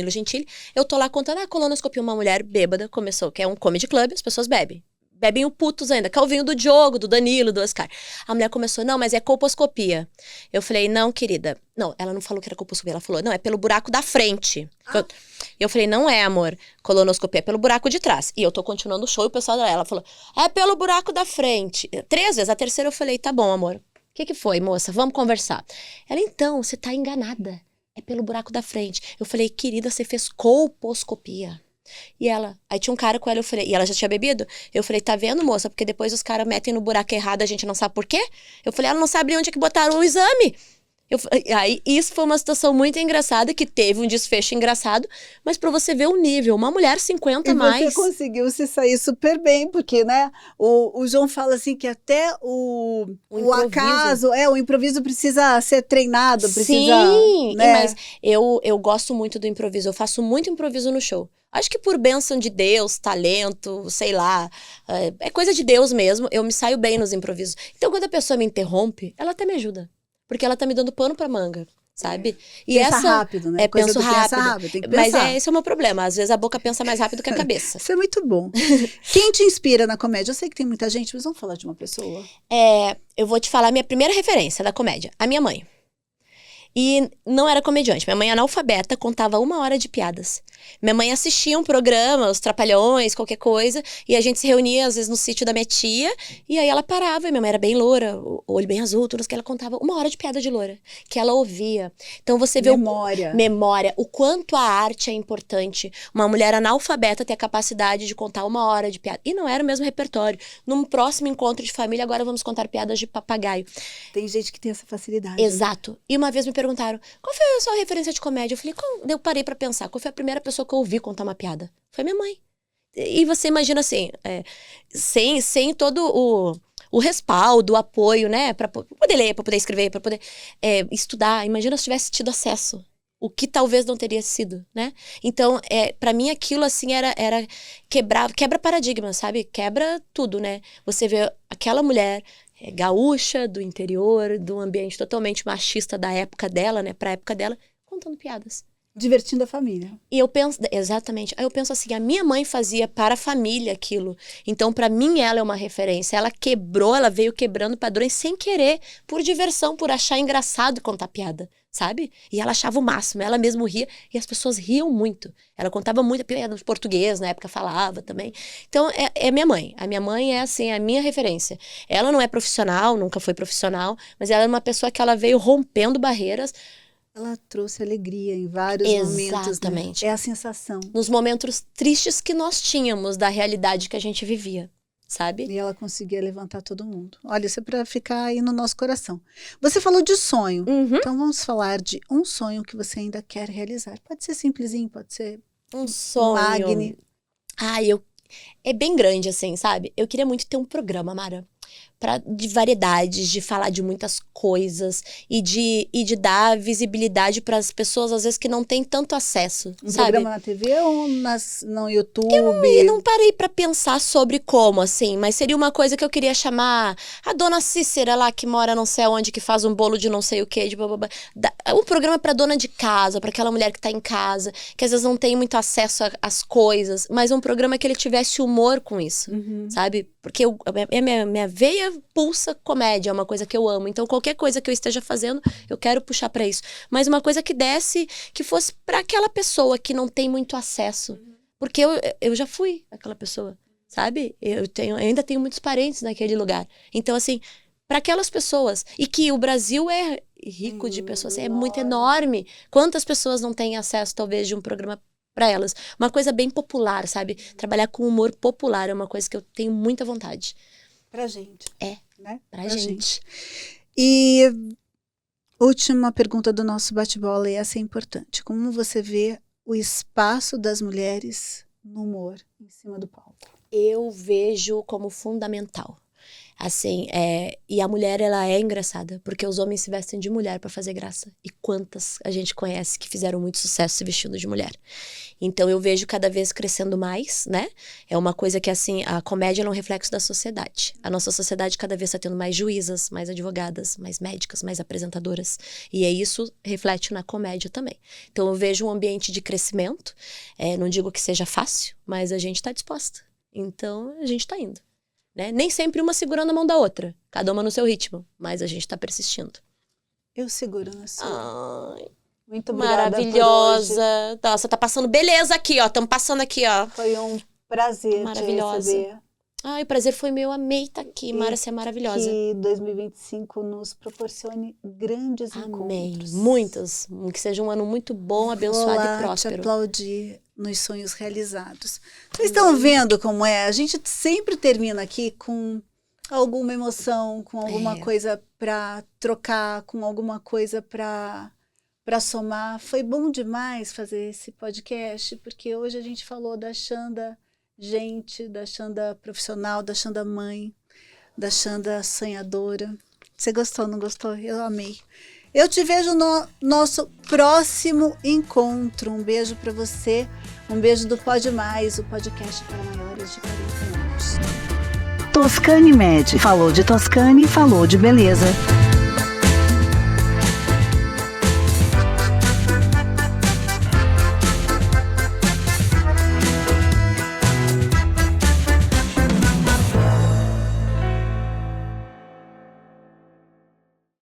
Gentili. Eu tô lá contando a colonoscopia. Uma mulher bêbada começou, que é um comedy club, as pessoas bebem. Bebem o putos ainda, que é o vinho do Diogo, do Danilo, do Oscar. A mulher começou, não, mas é colposcopia. Eu falei, não, querida. Não, ela não falou que era colposcopia, ela falou, não, é pelo buraco da frente. Eu falei, não é, amor, colonoscopia, é pelo buraco de trás. E eu tô continuando o show e o pessoal dela falou, é pelo buraco da frente. 3 vezes, a terceira eu falei, tá bom, amor. O que foi, moça? Vamos conversar. Ela, então, você tá enganada. É pelo buraco da frente. Eu falei, querida, você fez colposcopia. E ela, aí tinha um cara com ela, eu falei, e ela já tinha bebido? Eu falei, tá vendo, moça? Porque depois os caras metem no buraco errado, a gente não sabe por quê? Eu falei, ela não sabe onde é que botaram o exame. Aí isso foi uma situação muito engraçada, que teve um desfecho engraçado, mas pra você ver o nível, uma mulher 50 e mais. E você conseguiu se sair super bem, porque, né, o João fala assim que até o acaso, o improviso precisa ser treinado, precisa... Sim, né? Mas eu gosto muito do improviso, eu faço muito improviso no show. Acho que por bênção de Deus, talento, sei lá, é coisa de Deus mesmo, eu me saio bem nos improvisos. Então quando a pessoa me interrompe, ela até me ajuda. Porque ela tá me dando pano pra manga, sabe? E pensa rápido, né? Penso rápido. Tem que pensar. Mas esse é o meu problema. Às vezes a boca pensa mais rápido que a cabeça. Isso é muito bom. Quem te inspira na comédia? Eu sei que tem muita gente, mas vamos falar de uma pessoa. Eu vou te falar a minha primeira referência da comédia. A minha mãe. E não era comediante. Minha mãe, analfabeta, contava 1 hora de piadas. Minha mãe assistia um programa, os Trapalhões, qualquer coisa, e a gente se reunia, às vezes, no sítio da minha tia, e aí ela parava, e minha mãe era bem loura, o olho bem azul, tudo que ela contava 1 hora de piada de loura, que ela ouvia. Então você vê memória, o quanto a arte é importante. Uma mulher analfabeta ter a capacidade de contar 1 hora de piada. E não era o mesmo repertório. Num próximo encontro de família, agora vamos contar piadas de papagaio. Tem gente que tem essa facilidade. Exato. Né? E uma vez me perguntaram, qual foi a sua referência de comédia? Eu falei, eu parei pra pensar, qual foi a primeira pessoa que eu ouvi contar uma piada? Foi minha mãe. E você imagina assim, sem todo o respaldo, o apoio, né? Pra poder ler, pra poder escrever, pra poder estudar. Imagina se tivesse tido acesso. O que talvez não teria sido, né? Então, pra mim aquilo assim era quebra paradigma, sabe? Quebra tudo, né? Você vê aquela mulher gaúcha, do interior, de um ambiente totalmente machista da época dela, né? Pra época dela, contando piadas. Divertindo a família. E eu penso, exatamente, aí eu penso assim, a minha mãe fazia para a família aquilo. Então, pra mim, ela é uma referência. Ela veio quebrando padrões sem querer, por diversão, por achar engraçado contar piada, sabe? E ela achava o máximo, ela mesma ria, e as pessoas riam muito. Ela contava muita piada em português, na época falava também. Então, é minha mãe. A minha mãe é, assim, a minha referência. Ela não é profissional, nunca foi profissional, mas ela é uma pessoa que ela veio rompendo barreiras. Ela trouxe alegria em vários momentos. Exatamente. Né? É a sensação. Nos momentos tristes que nós tínhamos da realidade que a gente vivia, sabe? E ela conseguia levantar todo mundo. Olha, isso é para ficar aí no nosso coração. Você falou de sonho. Uhum. Então vamos falar de um sonho que você ainda quer realizar. Pode ser simplesinho, pode ser um sonho. Magni. É bem grande, assim, sabe? Eu queria muito ter um programa, Mara. de variedades, de falar de muitas coisas e de dar visibilidade para as pessoas, às vezes, que não têm tanto acesso, sabe? Programa na TV ou no YouTube? Eu não parei para pensar sobre como, assim, mas seria uma coisa que eu queria chamar a dona Cícera lá, que mora não sei onde, que faz um bolo de não sei o quê, de blá, blá, blá. Um programa para dona de casa, para aquela mulher que tá em casa, que às vezes não tem muito acesso às coisas, mas um programa que ele tivesse humor com isso, sabe? Porque minha veia pulsa comédia, é uma coisa que eu amo. Então, qualquer coisa que eu esteja fazendo, eu quero puxar pra isso. Mas uma coisa que desse, que fosse pra aquela pessoa que não tem muito acesso. Porque eu já fui aquela pessoa, sabe? Eu ainda tenho muitos parentes naquele lugar. Então, assim, pra aquelas pessoas. E que o Brasil é rico de pessoas, é muito enorme. Quantas pessoas não têm acesso, talvez, de um programa pra elas? Uma coisa bem popular, sabe? Trabalhar com humor popular é uma coisa que eu tenho muita vontade. Pra gente. Né? Pra gente. E última pergunta do nosso bate-bola, e essa é importante. Como você vê o espaço das mulheres no humor em cima do palco? Eu vejo como fundamental. Assim, e a mulher, ela é engraçada, porque os homens se vestem de mulher pra fazer graça. E quantas a gente conhece que fizeram muito sucesso se vestindo de mulher. Então, eu vejo cada vez crescendo mais, né? É uma coisa que, assim, a comédia é um reflexo da sociedade. A nossa sociedade cada vez está tendo mais juízas, mais advogadas, mais médicas, mais apresentadoras. E isso reflete na comédia também. Então, eu vejo um ambiente de crescimento. Não digo que seja fácil, mas a gente está disposta. Então, a gente está indo. Né? Nem sempre uma segurando a mão da outra. Cada uma no seu ritmo. Mas a gente tá persistindo. Eu seguro na sua. Ai, muito obrigada. Maravilhosa. Nossa, tá passando beleza aqui, ó. Estamos passando aqui, ó. Foi um prazer maravilhosa. te receber. Ai, o prazer foi meu. Amei estar aqui. Mara, você é maravilhosa. Que 2025 nos proporcione grandes encontros. Muitos. Que seja um ano muito bom, abençoado e próspero. Te aplaudir nos sonhos realizados. Vocês estão vendo como é? A gente sempre termina aqui com alguma emoção, com alguma coisa para trocar, com alguma coisa para somar. Foi bom demais fazer esse podcast, porque hoje a gente falou da Xanda gente, da Xanda profissional, da Xanda mãe, da Xanda sonhadora. Você gostou, não gostou? Eu amei. Eu te vejo no nosso próximo encontro. Um beijo para você. Um beijo do Pode Mais, o podcast para maiores de 40 anos. Toscane Med. Falou de Toscane, falou de beleza.